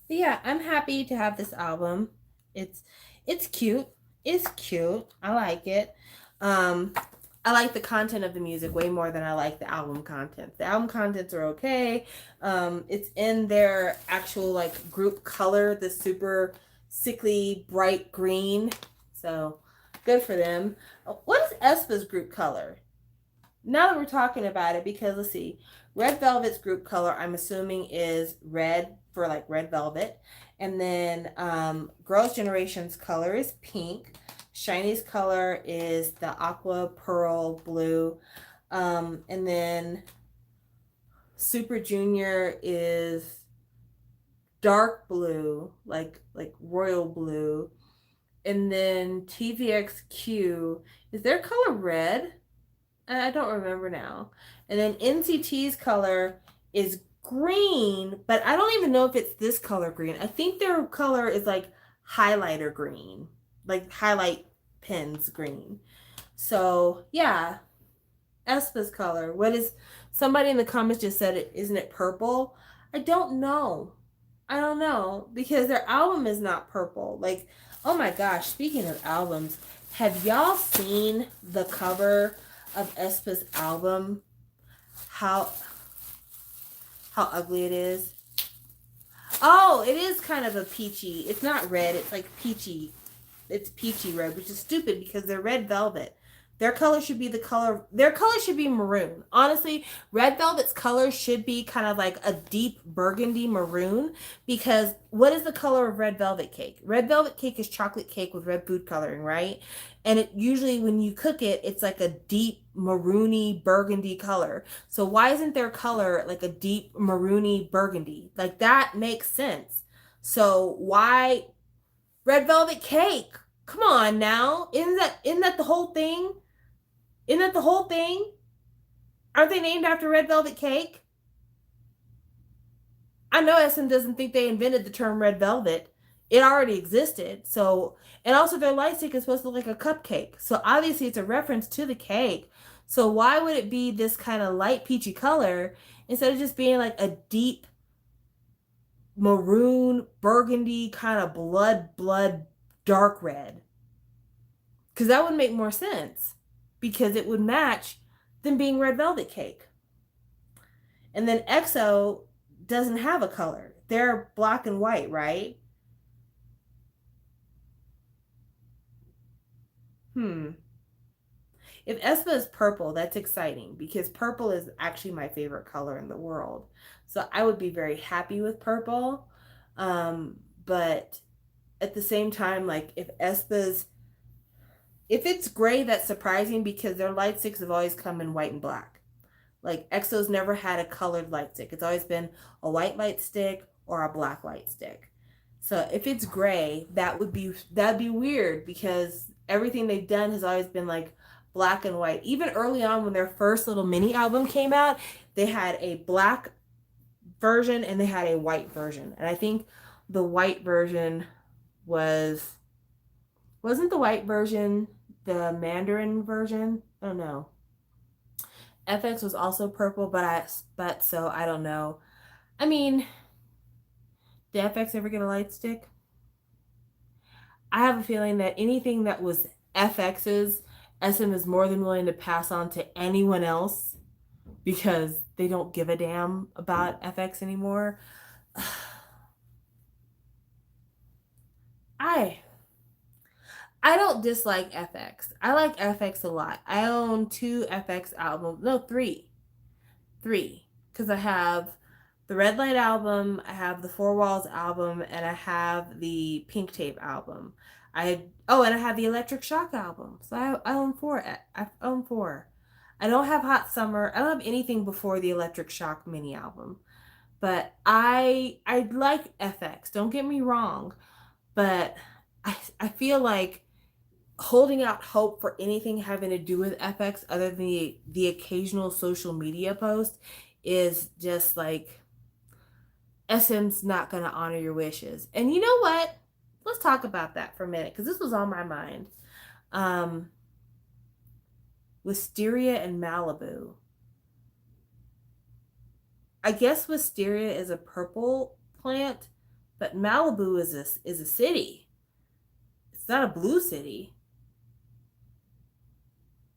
But yeah, I'm happy to have this album. It's it's cute. It's cute. I like it. Um, I like the content of the music way more than I like the album content. The album contents are okay. It's in their actual like group color, the super sickly bright green. So good for them. What is aespa's group color? Now that we're talking about it, because let's see, Red Velvet's group color, I'm assuming is red for like Red Velvet, and then Girls' Generation's color is pink. Shiny's color is the aqua pearl blue, and then Super Junior is dark blue, like royal blue, and then TVXQ is their color red. I don't remember now. And then NCT's color is green, but I don't even know if it's this color green. I think their color is like highlighter green, like highlight pens green. So yeah, aespa's color. What is somebody in the comments just said it isn't it purple? I don't know. I don't know because their album is not purple. Like, oh my gosh, speaking of albums, have y'all seen the cover of aespa's album? How ugly it is. Oh, it is kind of a peachy. It's not red, it's like peachy. It's peachy red, which is stupid because they're red velvet. Their color should be the color. Their color should be maroon. Honestly, Red Velvet's color should be kind of like a deep burgundy maroon because what is the color of red velvet cake? Red velvet cake is chocolate cake with red food coloring, right? And it usually when you cook it, it's like a deep maroony burgundy color. So why isn't their color like a deep maroony burgundy? Like that makes sense. So why red velvet cake? Come on now. Isn't that the whole thing? Isn't that the whole thing? Aren't they named after red velvet cake? I know SM doesn't think they invented the term red velvet. It already existed. So, and also their light stick is supposed to look like a cupcake. So obviously it's a reference to the cake. So why would it be this kind of light peachy color instead of just being like a deep maroon burgundy kind of blood dark red? Because that would make more sense because it would match than being red velvet cake. And then EXO doesn't have a color. They're black and white, right? Hmm. If aespa is purple, that's exciting because purple is actually my favorite color in the world. So I would be very happy with purple. But at the same time, like if it's gray, that's surprising because their light sticks have always come in white and black. Like EXO's never had a colored light stick. It's always been a white light stick or a black light stick. So if it's gray, that'd be weird because everything they've done has always been like black and white. Even early on when their first little mini album came out, they had a black version and they had a white version. And I think the white version was wasn't the white version the Mandarin version? Oh no. FX was also purple, but so I don't know. I mean, did FX ever get a light stick? I have a feeling that anything that was FX's, SM is more than willing to pass on to anyone else because they don't give a damn about FX anymore. I I don't dislike FX. I like FX a lot. I own two FX albums. No, three. Three. Because I have the Red Light album, I have the Four Walls album, and I have the Pink Tape album. And I have the Electric Shock album. So I own four. I own four. I don't have Hot Summer. I don't have anything before the Electric Shock mini album. But I like FX. Don't get me wrong. But I feel like holding out hope for anything having to do with FX other than the occasional social media post is just like SM's not going to honor your wishes. And you know what? Let's talk about that for a minute because this was on my mind. Um, Wisteria and Malibu. I guess wisteria is a purple plant, but Malibu is a city. It's not a blue city.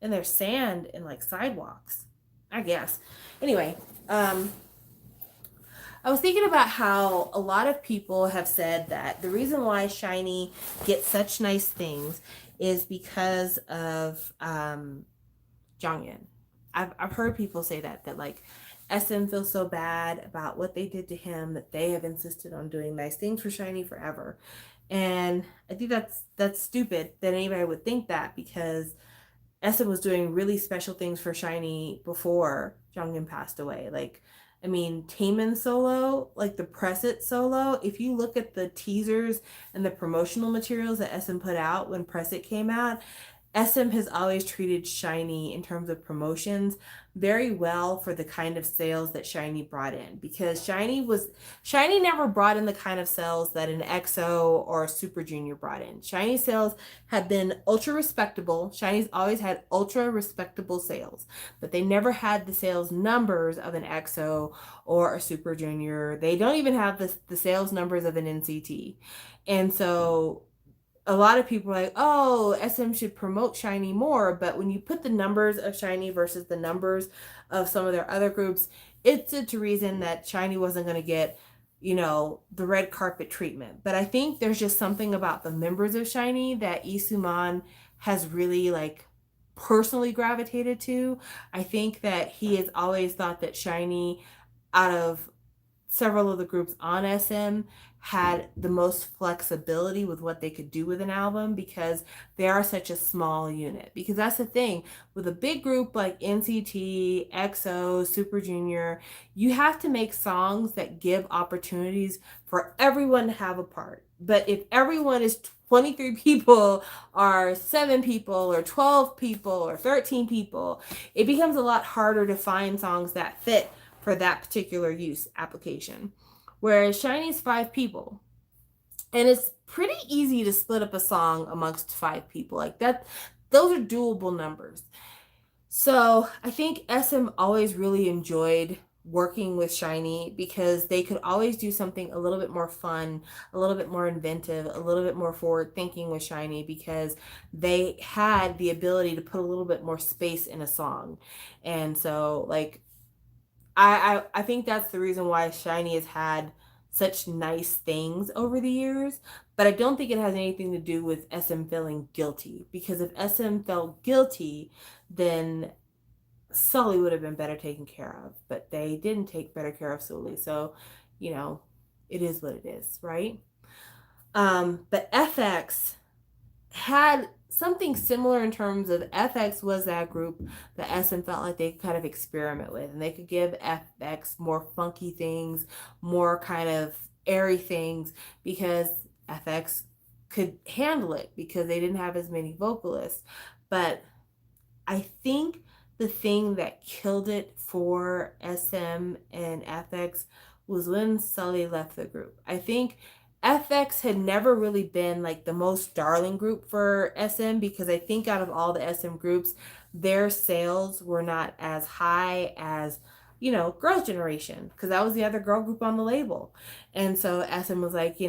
And there's sand and like sidewalks, I guess. Anyway, I was thinking about how a lot of people have said that the reason why Shiny gets such nice things is because of Jonghyun. I've heard people say that like SM feels so bad about what they did to him that they have insisted on doing nice things for Shiny forever. And I think that's stupid that anybody would think that, because SM was doing really special things for Shiny before Jonghyun passed away. Like, I mean, Taemin solo, like the Press It solo, if you look at the teasers and the promotional materials that SM put out when Press It came out, SM has always treated Shiny in terms of promotions very well for the kind of sales that Shiny brought in, because Shiny never brought in the kind of sales that an EXO or a Super Junior brought in. Shiny sales have been ultra respectable. Shiny's always had ultra respectable sales, but they never had the sales numbers of an EXO or a Super Junior. They don't even have the sales numbers of an NCT. And so a lot of people are like, oh, SM should promote Shiny more. But when you put the numbers of Shiny versus the numbers of some of their other groups, it's a reason that Shiny wasn't going to get, the red carpet treatment. But I think there's just something about the members of Shiny that Lee Soo-man has really like personally gravitated to. I think that he has always thought that Shiny, out of several of the groups on SM, had the most flexibility with what they could do with an album, because they are such a small unit. Because that's the thing with a big group like NCT, EXO, Super Junior, you have to make songs that give opportunities for everyone to have a part. But if everyone is 23 people or 7 people or 12 people or 13 people, it becomes a lot harder to find songs that fit for that particular use application. Whereas Shiny's 5 people, and it's pretty easy to split up a song amongst 5 people like that. Those are doable numbers. So I think SM always really enjoyed working with Shiny, because they could always do something a little bit more fun, a little bit more inventive, a little bit more forward thinking with Shiny, because they had the ability to put a little bit more space in a song. And so like I think that's the reason why Shiny has had such nice things over the years. But I don't think it has anything to do with SM feeling guilty. Because if SM felt guilty, then Sully would have been better taken care of. But they didn't take better care of Sully. So, it is what it is, right? But FX had something similar in terms of FX was that group that SM felt like they could kind of experiment with, and they could give FX more funky things, more kind of airy things, because FX could handle it because they didn't have as many vocalists. But I think the thing that killed it for SM and FX was when Sully left the group. I think FX had never really been like the most darling group for SM, because I think out of all the SM groups, their sales were not as high as, Girls' Generation, because that was the other girl group on the label. And so SM was like,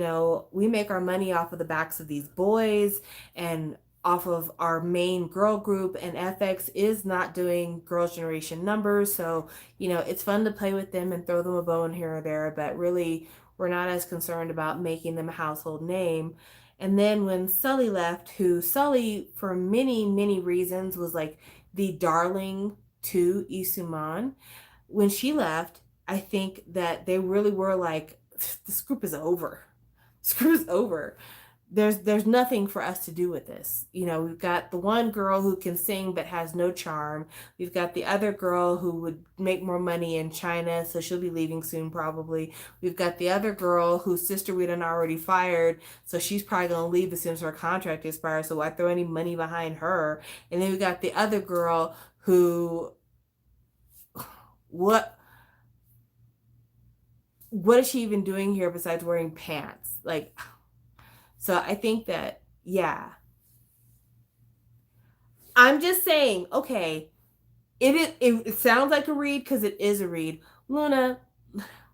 we make our money off of the backs of these boys and off of our main girl group, and FX is not doing Girls' Generation numbers. So, it's fun to play with them and throw them a bone here or there, but really we're not as concerned about making them a household name. And then when Sully left, who Sully, for many, many reasons, was like the darling to Lee Soo-man, when she left, I think that they really were like, this group is over. This group is over. There's nothing for us to do with this. We've got the one girl who can sing but has no charm. We've got the other girl who would make more money in China, so she'll be leaving soon probably. We've got the other girl whose sister we done already fired, so she's probably gonna leave as soon as her contract expires, so why throw any money behind her? And then we got the other girl who, what is she even doing here besides wearing pants? So I think that, yeah, I'm just saying, okay, it sounds like a read because it is a read. Luna,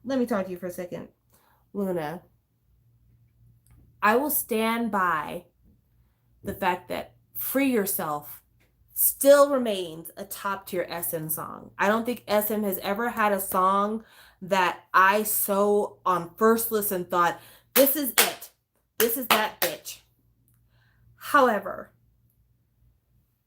let me talk to you for a second. Luna, I will stand by the fact that Free Yourself still remains a top tier SM song. I don't think SM has ever had a song that I so on first listen thought, this is it. This is that bitch. However,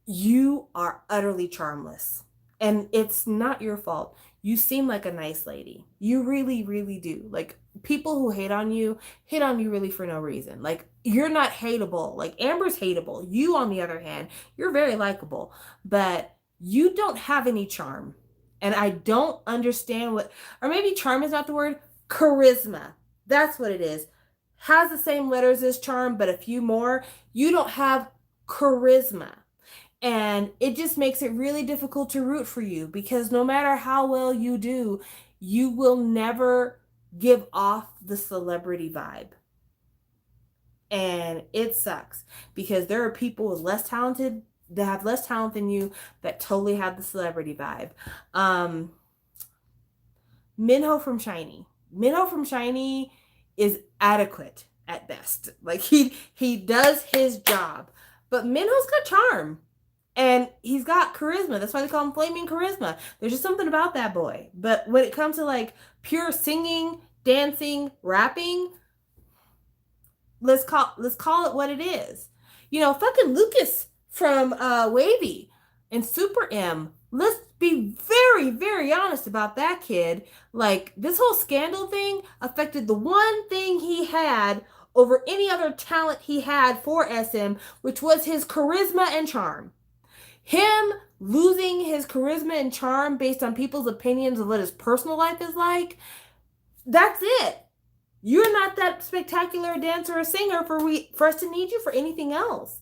you are utterly charmless. And it's not your fault. You seem like a nice lady. You really, really do. Like, people who hate on you really for no reason. Like, you're not hateable. Like, Amber's hateable. You, on the other hand, you're very likable. But you don't have any charm. And I don't understand what, or maybe charm is not the word, charisma. That's what it is. Has the same letters as charm, but a few more. You don't have charisma. And it just makes it really difficult to root for you because no matter how well you do, you will never give off the celebrity vibe. And it sucks because there are people with less talented that have less talent than you that totally have the celebrity vibe. Minho from SHINee. Minho from SHINee is adequate at best. Like he does his job. But Minho's got charm. And he's got charisma. That's why they call him Flaming Charisma. There's just something about that boy. But when it comes to like pure singing, dancing, rapping, let's call it what it is. You know, fucking Lucas from WayV and Super M. Let's be very, very honest about that kid. Like, this whole scandal thing affected the one thing he had over any other talent he had for SM, which was his charisma and charm. Him losing his charisma and charm based on people's opinions of what his personal life is like, that's it. You're not that spectacular a dancer or singer for us to need you for anything else.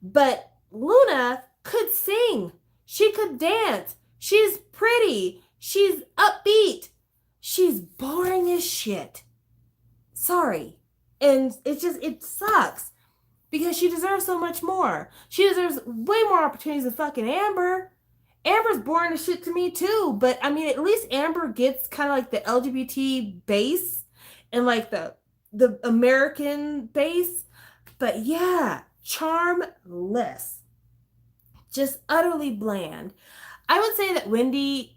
But Luna could sing. She could dance. She's pretty. She's upbeat. She's boring as shit. Sorry. And it sucks. Because she deserves so much more. She deserves way more opportunities than fucking Amber. Amber's boring as shit to me too. But I mean, at least Amber gets kind of like the LGBT base and like the American base. But yeah, charmless. Just utterly bland. I would say that Wendy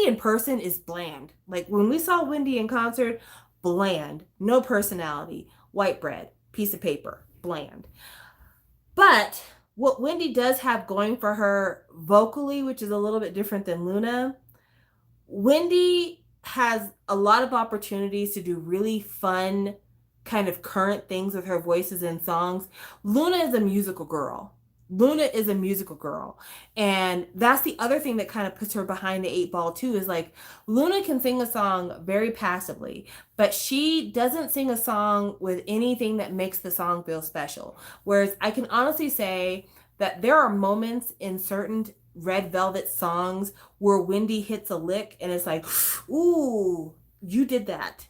in person is bland. Like when we saw Wendy in concert, bland. No personality. White bread. Piece of paper. Bland. But what Wendy does have going for her vocally, which is a little bit different than Luna, Wendy has a lot of opportunities to do really fun, kind of current things with her voices and songs. Luna is a musical girl. And that's the other thing that kind of puts her behind the eight ball too, is like Luna can sing a song very passively, but she doesn't sing a song with anything that makes the song feel special. Whereas I can honestly say that there are moments in certain Red Velvet songs where Wendy hits a lick and it's like, ooh, you did that.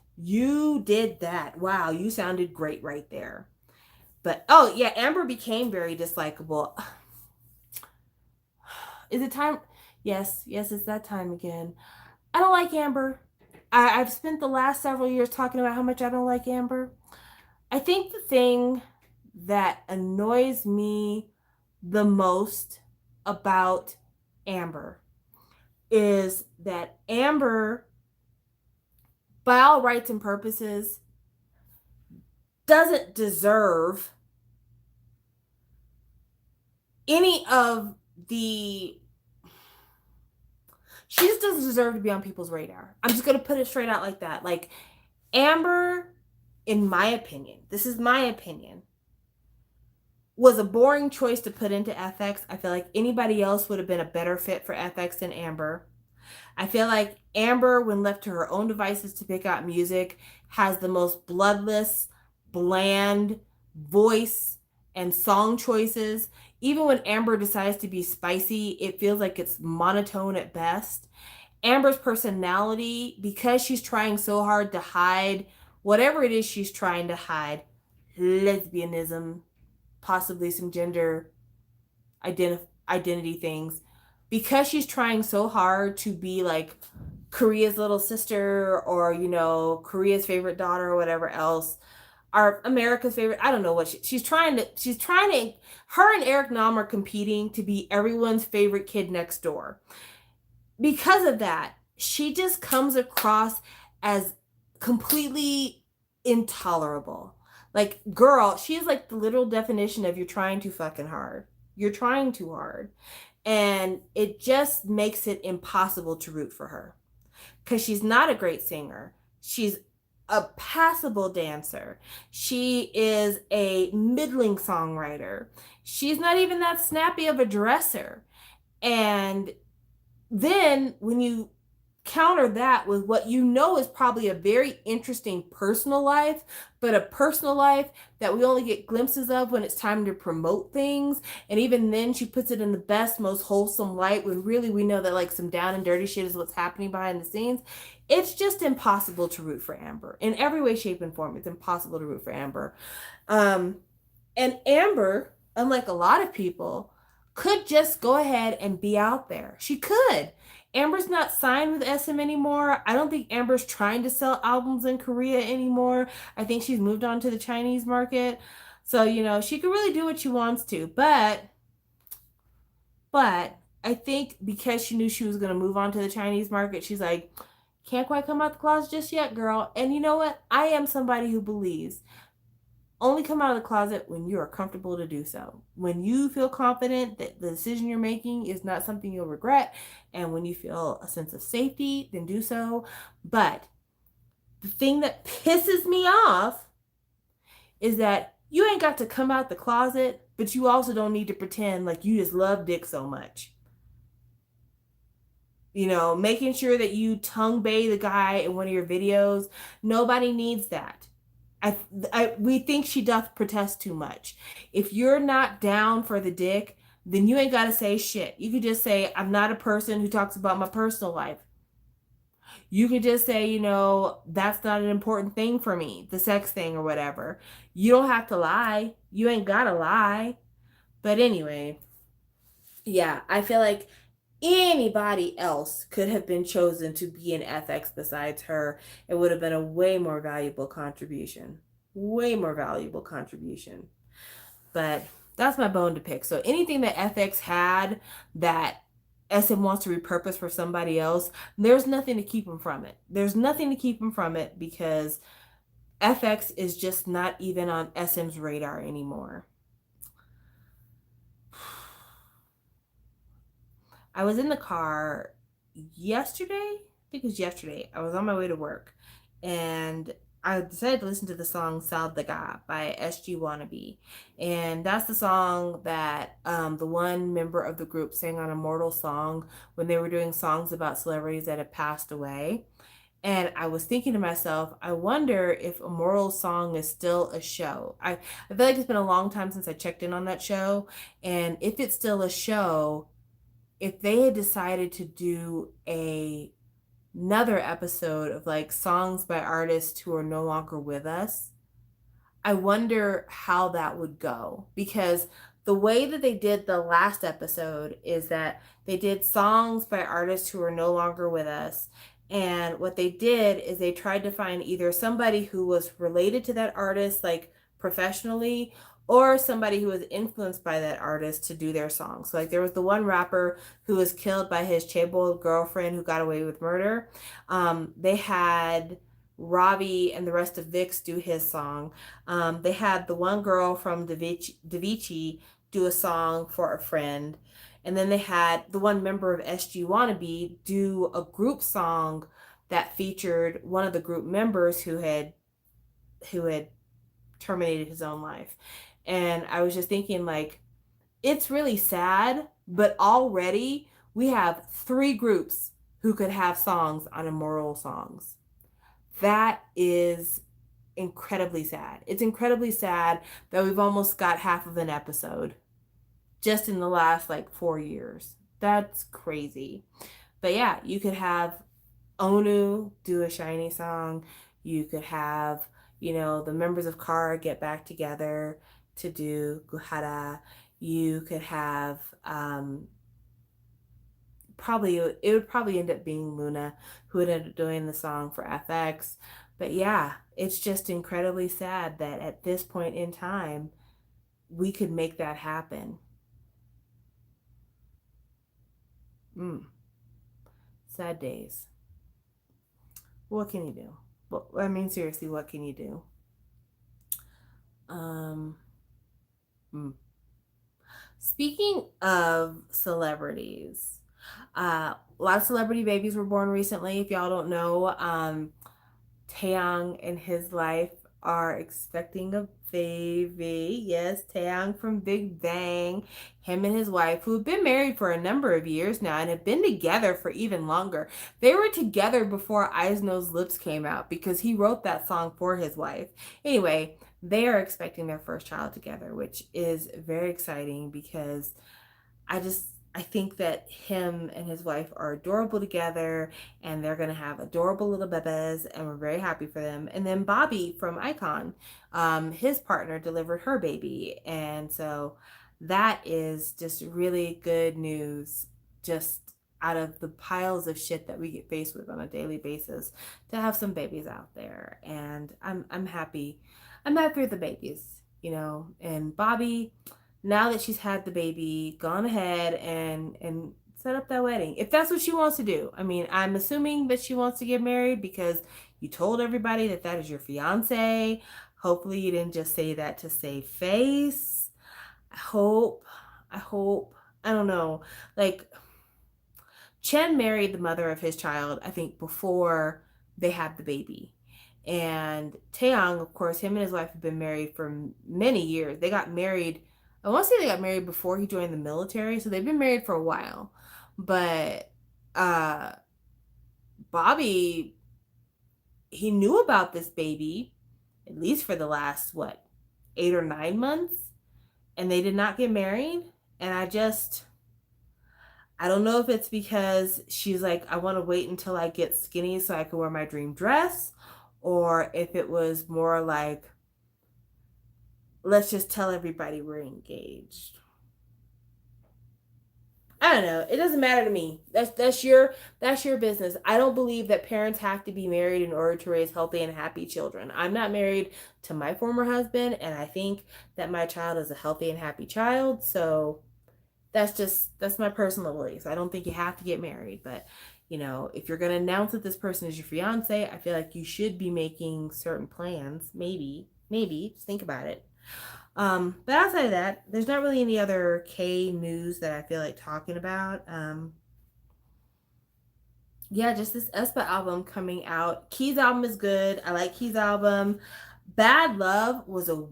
Wow, you sounded great right there. But, oh, yeah, Amber became very dislikable. Is it time? Yes, it's that time again. I don't like Amber. I've spent the last several years talking about how much I don't like Amber. I think the thing that annoys me the most about Amber is that Amber, by all rights and purposes, doesn't deserve any of the, she just doesn't deserve to be on people's radar. I'm just going to put it straight out like that. Like, Amber, in my opinion, this is my opinion, was a boring choice to put into FX. I feel like anybody else would have been a better fit for FX than Amber. I feel like Amber, when left to her own devices to pick out music, has the most bloodless, bland voice and song choices. Even when Amber decides to be spicy, it feels like it's monotone at best. Amber's personality, because she's trying so hard to hide whatever it is she's trying to hide, lesbianism, possibly some gender identity things, because she's trying so hard to be like Korea's little sister, or Korea's favorite daughter, or whatever else, or America's favorite. I don't know what she's trying to. Her and Eric Nam are competing to be everyone's favorite kid next door. Because of that, she just comes across as completely intolerable. Like, girl, she is like the literal definition of you're trying too fucking hard. You're trying too hard. And it just makes it impossible to root for her. Because she's not a great singer. She's a passable dancer. She is a middling songwriter. She's not even that snappy of a dresser. And then when you counter that with what is probably a very interesting personal life, but a personal life that we only get glimpses of when it's time to promote things. And even then, she puts it in the best, most wholesome light, when really we know that like some down and dirty shit is what's happening behind the scenes. It's just impossible to root for Amber in every way, shape, and form. It's impossible to root for Amber. And Amber, unlike a lot of people, could just go ahead and be out there. She could. Amber's not signed with SM anymore. I don't think Amber's trying to sell albums in Korea anymore. I think she's moved on to the Chinese market. So, she can really do what she wants to. But I think because she knew she was going to move on to the Chinese market, she's like, can't quite come out the closet just yet, girl. And you know what? I am somebody who believes only come out of the closet when you are comfortable to do so. When you feel confident that the decision you're making is not something you'll regret, and when you feel a sense of safety, then do so. But the thing that pisses me off is that you ain't got to come out the closet, but you also don't need to pretend like you just love dick so much. Making sure that you tongue bay the guy in one of your videos. Nobody needs that. We think she doth protest too much. If you're not down for the dick, then you ain't got to say shit. You could just say, I'm not a person who talks about my personal life. You could just say, that's not an important thing for me, the sex thing or whatever. You don't have to lie. You ain't got to lie. But anyway, yeah, I feel like anybody else could have been chosen to be in FX besides her. It would have been a way more valuable contribution. Way more valuable contribution. But that's my bone to pick. So anything that FX had that SM wants to repurpose for somebody else, there's nothing to keep them from it. There's nothing to keep them from it because FX is just not even on SM's radar anymore. I was in the car yesterday. I think it was yesterday. I was on my way to work and I decided to listen to the song Sal Daga by SG Wannabe. And that's the song that the one member of the group sang on Immortal Song when they were doing songs about celebrities that had passed away. And I was thinking to myself, I wonder if Immortal Song is still a show. I feel like it's been a long time since I checked in on that show. And if it's still a show, if they had decided to do another episode of like songs by artists who are no longer with us, I wonder how that would go. Because the way that they did the last episode is that they did songs by artists who are no longer with us. And what they did is they tried to find either somebody who was related to that artist, like professionally, or somebody who was influenced by that artist to do their songs. So like there was the one rapper who was killed by his chaebol girlfriend who got away with murder. They had Robbie and the rest of Vicks do his song. They had the one girl from Davichi do a song for a friend. And then they had the one member of SG Wannabe do a group song that featured one of the group members who had terminated his own life. And I was just thinking, like, it's really sad, but already we have 3 groups who could have songs on Immortal Songs. That is incredibly sad. It's incredibly sad that we've almost got half of an episode just in the last like 4 years. That's crazy. But yeah, you could have Onu do a SHINee song. You could have, the members of KARA get back together to do Guhara. You could have probably it would probably end up being Luna who would end up doing the song for FX. But yeah, it's just incredibly sad that at this point in time we could make that happen. Mm, sad days. What can you do? Well, I mean, seriously, what can you do? Um, mm. Speaking of celebrities, a lot of celebrity babies were born recently. If y'all don't know, Taeyang and his life are expecting a baby. Yes, Taeyang from Big Bang. Him and his wife, who have been married for a number of years now and have been together for even longer. They were together before Eyes Nose Lips came out because he wrote that song for his wife. Anyway, they are expecting their first child together, which is very exciting because I think that him and his wife are adorable together and they're going to have adorable little bebes and we're very happy for them. And then Bobby from Icon, his partner delivered her baby. And so that is just really good news, just out of the piles of shit that we get faced with on a daily basis, to have some babies out there. And I'm happy. I'm happy with the babies, you know. And Bobby, now that she's had the baby, gone ahead and set up that wedding. If that's what she wants to do. I mean, I'm assuming that she wants to get married because you told everybody that that is your fiance. Hopefully you didn't just say that to save face. I hope I hope I don't know. Like, Chen married the mother of his child, I think, before they had the baby. And Taeyang, of course, him and his wife have been married for many years. They got married, I want to say they got married before he joined the military, so they've been married for a while. But uh Bobby, he knew about this baby at least for the last what, 8 or 9 months, and they did not get married. And I don't know if it's because she's like, I want to wait until I get skinny so I can wear my dream dress, or if it was more like, let's just tell everybody we're engaged. I don't know. It doesn't matter to me. That's your business. I don't believe that parents have to be married in order to raise healthy and happy children. I'm not married to my former husband, and I think that my child is a healthy and happy child. So that's my personal beliefs. I don't think you have to get married, but if you're gonna announce that this person is your fiance, I feel like you should be making certain plans. Maybe just think about it. But outside of that, there's not really any other K news that I feel like talking about. Yeah, just this aespa album coming out. Key's album is good. I like Key's album. Bad Love was a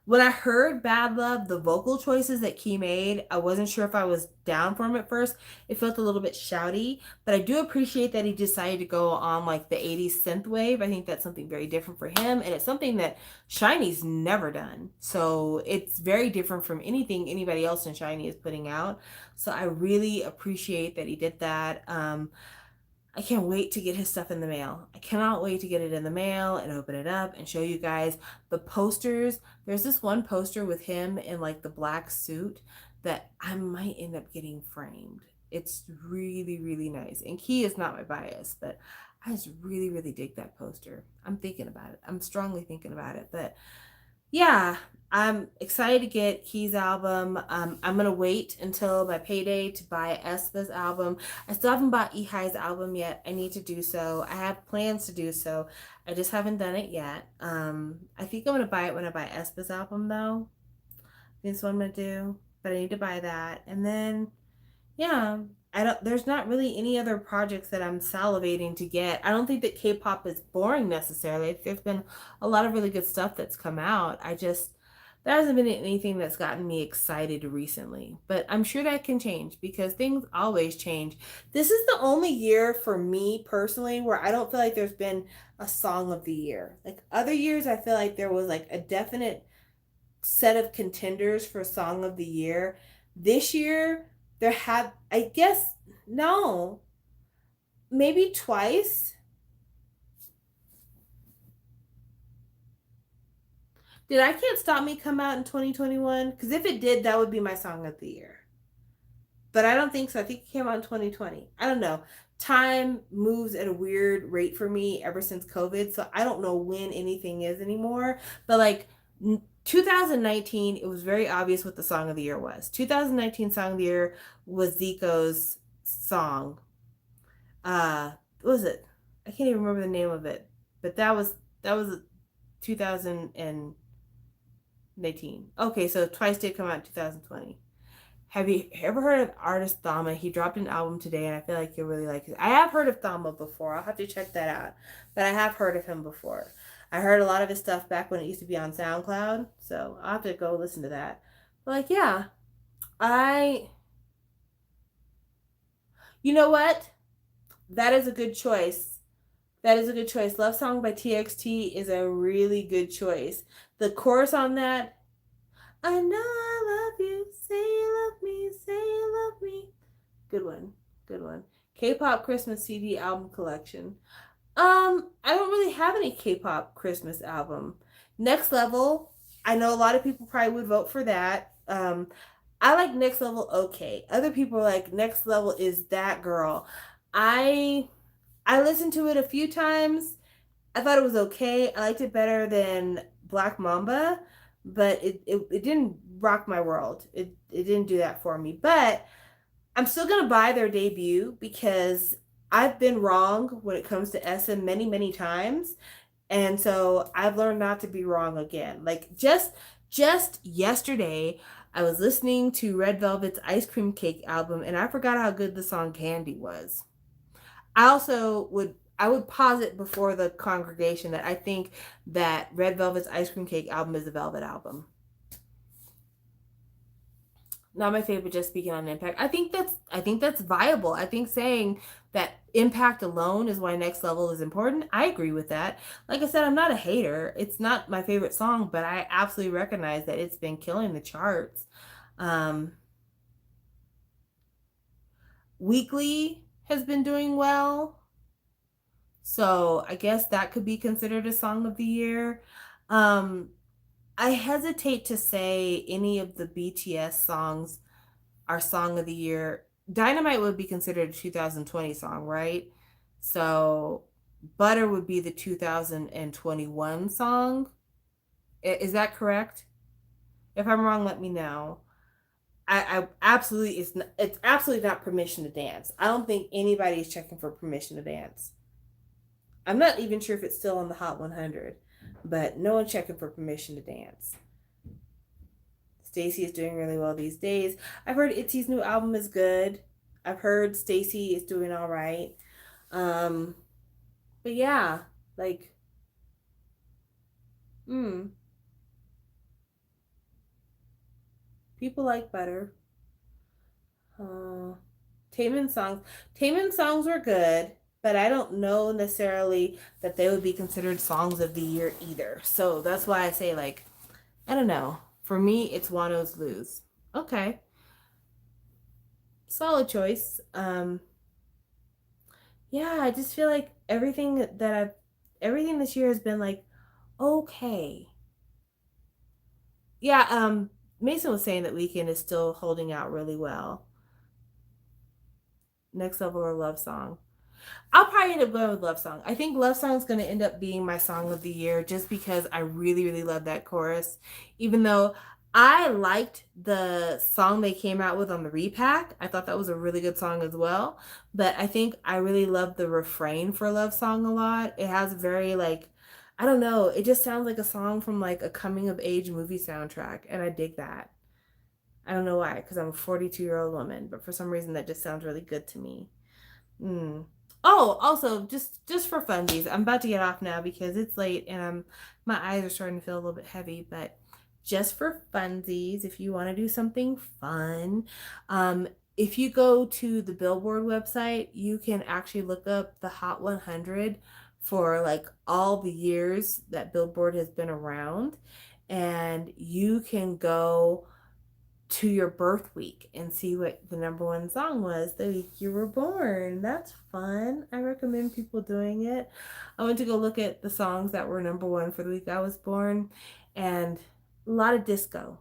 When I heard Bad Love, the vocal choices that Key made, I wasn't sure if I was down for him at first. It felt a little bit shouty, but I do appreciate that he decided to go on like the 80s synth wave. I think that's something very different for him, and it's something that SHINee's never done. So it's very different from anything anybody else in SHINee is putting out. So I really appreciate that he did that. I can't wait to get his stuff in the mail. I cannot wait to get it in the mail and open it up and show you guys the posters. There's this one poster with him in like the black suit that I might end up getting framed. It's really, really nice. And Key is not my bias, but I just really, really dig that poster. I'm thinking about it. I'm strongly thinking about it. But yeah, I'm excited to get Key's album. I'm gonna wait until my payday to buy aespa's album. I still haven't bought EHI's album yet. I need to do so. I have plans to do so. I just haven't done it yet. I think I'm gonna buy it when I buy aespa's album though. That's what I'm gonna do. But I need to buy that. And then yeah, I don't there's not really any other projects that I'm salivating to get. I don't think that K-pop is boring necessarily. There's been a lot of really good stuff that's come out. There hasn't been anything that's gotten me excited recently. But I'm sure that can change because things always change. This is the only year for me personally where I don't feel like there's been a song of the year. Like other years I feel like there was like a definite set of contenders for song of the year. This year there have, I guess, no, maybe twice. Did I Can't Stop Me come out in 2021? Because if it did, that would be my song of the year. But I don't think so. I think it came out in 2020. I don't know. Time moves at a weird rate for me ever since COVID, so I don't know when anything is anymore. But like 2019, it was very obvious what the song of the year was. 2019 song of the year was Zico's song. What was it? I can't even remember the name of it. But that was 2019. Okay, so Twice did come out in 2020. Have you ever heard of artist Thama? He dropped an album today, and I feel like you'll really like it. I have heard of Thama before. I'll have to check that out. But I have heard of him before. I heard a lot of his stuff back when it used to be on SoundCloud, so I'll have to go listen to that. But like, yeah, I. You know what? That is a good choice. That is a good choice. Love Song by TXT is a really good choice. The chorus on that, I know I love you, say you love me, say you love me. Good one. Good one. K-pop Christmas CD album collection. I don't really have any K-pop Christmas album. Next Level, I know a lot of people probably would vote for that. I like Next Level okay. Other people are like Next Level is that girl. I I listened to it a few times. I thought it was okay. I liked it better than Black Mamba, but it didn't rock my world. It didn't do that for me. But I'm still gonna buy their debut because I've been wrong when it comes to SM many, many times. And so I've learned not to be wrong again. Like just yesterday, I was listening to Red Velvet's Ice Cream Cake album and I forgot how good the song Candy was. I would posit before the congregation that I think that Red Velvet's Ice Cream Cake album is a Velvet album. Not my favorite, just speaking on impact. I think that's viable. I think saying that impact alone is why Next Level is important. I agree with that. Like I said, I'm not a hater. It's not my favorite song, but I absolutely recognize that it's been killing the charts. Um, Weekly has been doing well. So I guess that could be considered a song of the year. Um, I hesitate to say any of the BTS songs are song of the year. Dynamite would be considered a 2020 song, right? So Butter would be the 2021 song. Is that correct? If I'm wrong, let me know. I absolutely it's absolutely not Permission to Dance. I don't think anybody is checking for Permission to Dance. I'm not even sure if it's still on the Hot 100, but no one's checking for Permission to Dance. Stacy is doing really well these days. I've heard Itzy's new album is good. I've heard Stacy is doing all right. Um, but yeah, like, hmm, people like Butter. Uh, Taemin songs. Taemin songs were good, but I don't know necessarily that they would be considered songs of the year either. So that's why I say like, I don't know. For me, it's Wano's Lose. Okay, solid choice. Yeah, I just feel like everything this year has been like okay. Yeah, Mason was saying that Weekend is still holding out really well. Next Level or Love Song. I'll probably end up going with Love Song. I think Love Song is going to end up being my song of the year just because I really, really love that chorus. Even though I liked the song they came out with on the repack, I thought that was a really good song as well. But I think I really love the refrain for Love Song a lot. It has very, like, I don't know, it just sounds like a song from like a coming of age movie soundtrack. And I dig that. I don't know why, because I'm a 42-year-old woman, but for some reason that just sounds really good to me. Mm. Oh, also, just for funsies, I'm about to get off now because it's late and my eyes are starting to feel a little bit heavy. But just for funsies, if you want to do something fun, if you go to the Billboard website, you can actually look up the Hot 100 for like all the years that Billboard has been around, and you can go to your birth week and see what the number one song was the week you were born. That's fun. I recommend people doing it. I went to go look at the songs that were number one for the week I was born, and a lot of disco,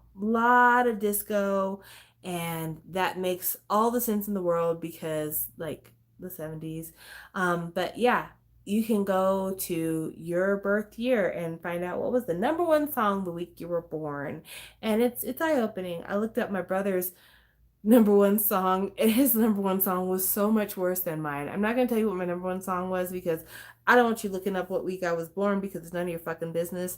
and that makes all the sense in the world because like the 70s. But yeah, you can go to your birth year and find out what was the number one song the week you were born, and it's eye-opening. I looked up my brother's number one song, and his number one song was so much worse than mine. I'm not gonna tell you what my number one song was because I don't want you looking up what week I was born because it's none of your fucking business.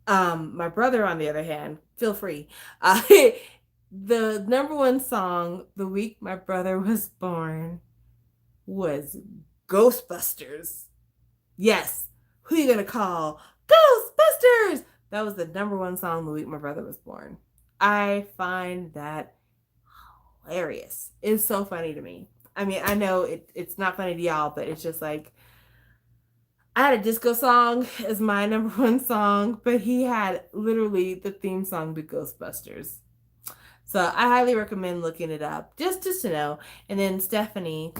My brother, on the other hand, feel free. The number one song the week my brother was born was Ghostbusters. Yes. Who you gonna call? Ghostbusters! That was the number one song the week my brother was born. I find that hilarious. It's so funny to me. I mean, I know it's not funny to y'all, but it's just like I had a disco song as my number one song, but he had literally the theme song to Ghostbusters. So I highly recommend looking it up just to know. And then Stephanie,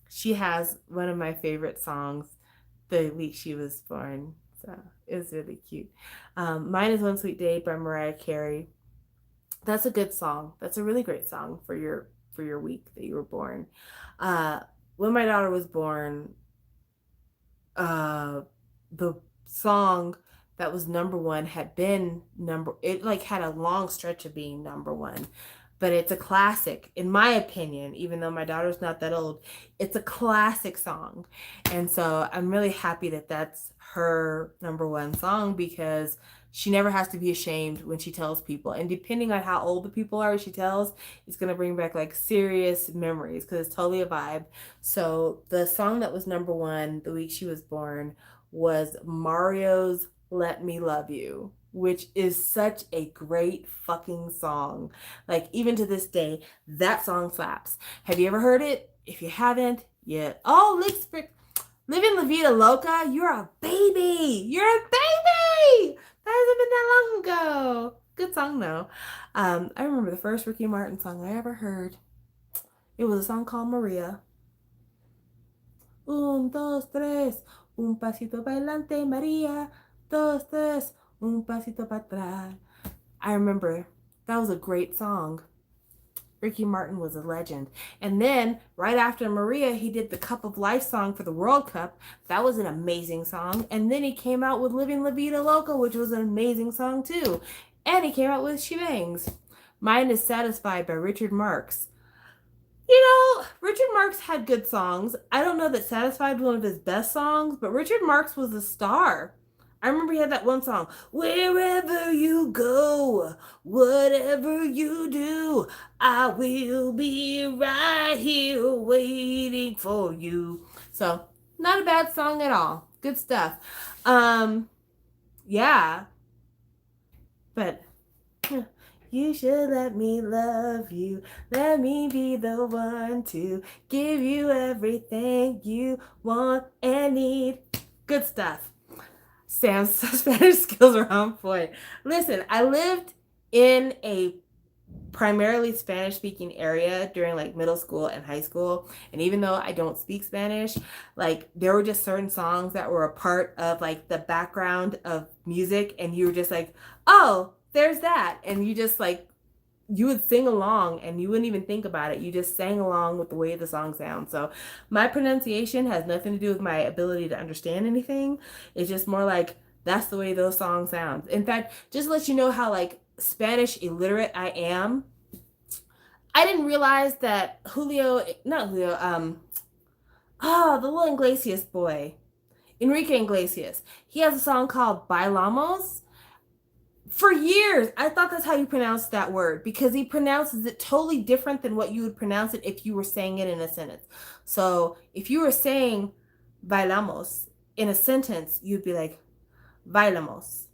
she has one of my favorite songs the week she was born. So it was really cute. Mine is One Sweet Day by Mariah Carey. That's a good song. That's a really great song for your week that you were born. When my daughter was born, the song that was number one had been it like had a long stretch of being number one, but it's a classic in my opinion. Even though my daughter's not that old, it's a classic song, and so I'm really happy that that's her number one song because she never has to be ashamed when she tells people, and depending on how old the people are she tells, it's going to bring back like serious memories because it's totally a vibe. So the song that was number one the week she was born was Mario's Let Me Love You, which is such a great fucking song. Like, even to this day, that song slaps. Have you ever heard it? If you haven't yet, oh, Living La Vida Loca, you're a baby. You're a baby. That hasn't been that long ago. Good song though. I remember the first Ricky Martin song I ever heard. It was a song called Maria. Un, dos, tres, un pasito bailante, Maria. Dos, tres, un pasito para atrás. I remember that was a great song. Ricky Martin was a legend. And then right after Maria, he did the Cup of Life song for the World Cup. That was an amazing song. And then he came out with Living La Vida Loca, which was an amazing song too. And he came out with She Bangs. Mine is Satisfied by Richard Marx. You know, Richard Marx had good songs. I don't know that Satisfied was one of his best songs, but Richard Marx was a star. I remember he had that one song, wherever you go, whatever you do, I will be right here waiting for you. So, not a bad song at all. Good stuff. Yeah. But you should let me love you. Let me be the one to give you everything you want and need. Good stuff. Sam's Spanish skills are on point. Listen, I lived in a primarily Spanish speaking area during like middle school and high school, and even though I don't speak Spanish, like there were just certain songs that were a part of like the background of music, and you were just like, oh, there's that, and you just like you would sing along and you wouldn't even think about it. You just sang along with the way the song sounds. So my pronunciation has nothing to do with my ability to understand anything. It's just more like that's the way those songs sound. In fact, just to let you know how like Spanish illiterate I am, I didn't realize that the little Iglesias boy, Enrique Iglesias, he has a song called Bailamos. For years, I thought that's how you pronounce that word because he pronounces it totally different than what you would pronounce it if you were saying it in a sentence. So if you were saying bailamos in a sentence, you'd be like, bailamos.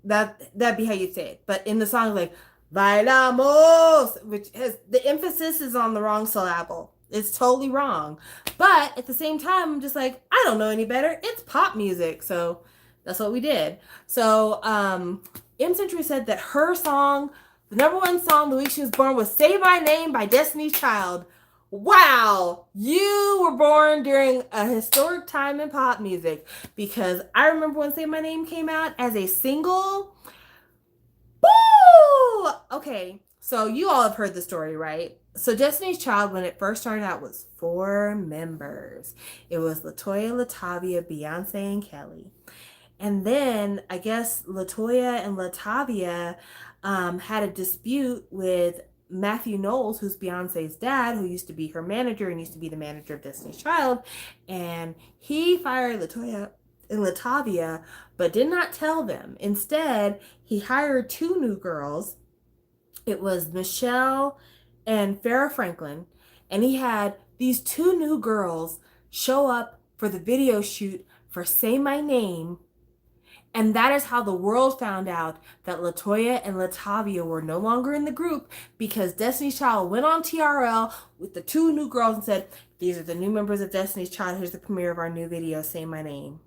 That'd be how you'd say it. But in the song, like, bailamos, which has the emphasis is on the wrong syllable. It's totally wrong. But at the same time, I'm just like, I don't know any better. It's pop music. So that's what we did. So, M Century said that her song, the number one song the week she was born, was Say My Name by Destiny's Child. Wow, you were born during a historic time in pop music because I remember when Say My Name came out as a single. Okay, so you all have heard the story, right? So Destiny's Child, when it first started out, was 4 members. It was Latoya, Latavia, Beyonce, and Kelly. And then I guess Latoya and Latavia had a dispute with Matthew Knowles, who's Beyonce's dad, who used to be her manager and used to be the manager of Destiny's Child. And he fired Latoya and Latavia, but did not tell them. Instead, he hired 2 new girls. It was Michelle and Farrah Franklin. And he had these 2 new girls show up for the video shoot for Say My Name, and that is how the world found out that Latoya and Latavia were no longer in the group, because Destiny's Child went on TRL with the 2 new girls and said, "These are the new members of Destiny's Child. Here's the premiere of our new video, Say My Name."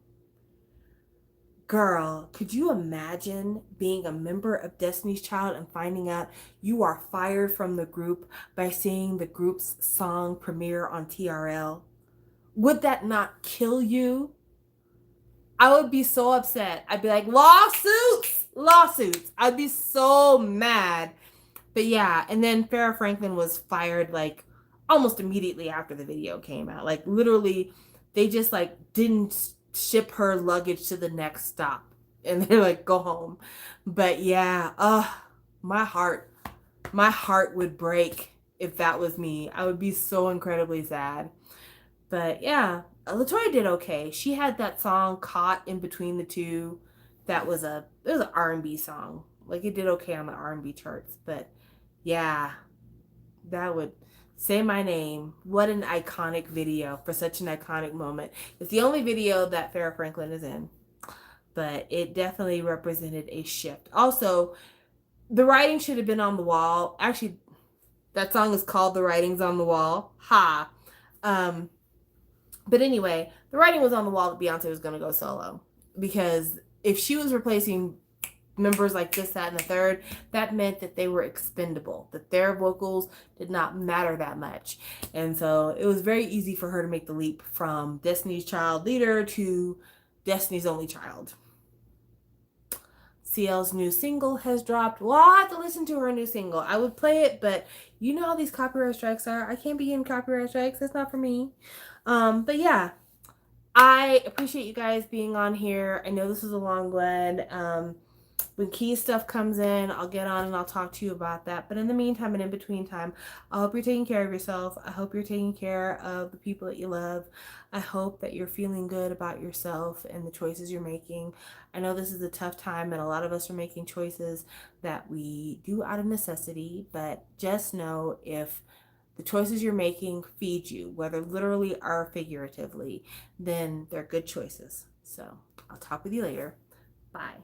Girl, could you imagine being a member of Destiny's Child and finding out you are fired from the group by seeing the group's song premiere on TRL? Would that not kill you? I would be so upset. I'd be like, lawsuits, lawsuits. I'd be so mad. But yeah, and then Farrah Franklin was fired like almost immediately after the video came out. Like literally, they just like didn't ship her luggage to the next stop. And they're like, go home. But yeah, my heart, my heart would break if that was me. I would be so incredibly sad. But yeah, Latoya did okay. She had that song "Caught in Between the Two." It was an R&B song. Like it did okay on the R&B charts. But yeah, that would Say My Name. What an iconic video for such an iconic moment. It's the only video that Farrah Franklin is in, but it definitely represented a shift. Also, the writing should have been on the wall. Actually, that song is called "The Writing's on the Wall." Ha. But anyway, the writing was on the wall that Beyonce was going to go solo, because if she was replacing members like this, that, and the third, that meant that they were expendable, that their vocals did not matter that much. And so it was very easy for her to make the leap from Destiny's Child leader to Destiny's Only Child. CL's new single has dropped. Well, I'll have to listen to her new single. I would play it, but you know how these copyright strikes are. I can't be getting copyright strikes. That's not for me. But yeah, I appreciate you guys being on here. I know this is a long one. When key stuff comes in, I'll get on and I'll talk to you about that. But in the meantime and in between time, I hope you're taking care of yourself. I hope you're taking care of the people that you love. I hope that you're feeling good about yourself and the choices you're making. I know this is a tough time and a lot of us are making choices that we do out of necessity, but just know if the choices you're making feed you, whether literally or figuratively, then they're good choices. So I'll talk with you later. Bye.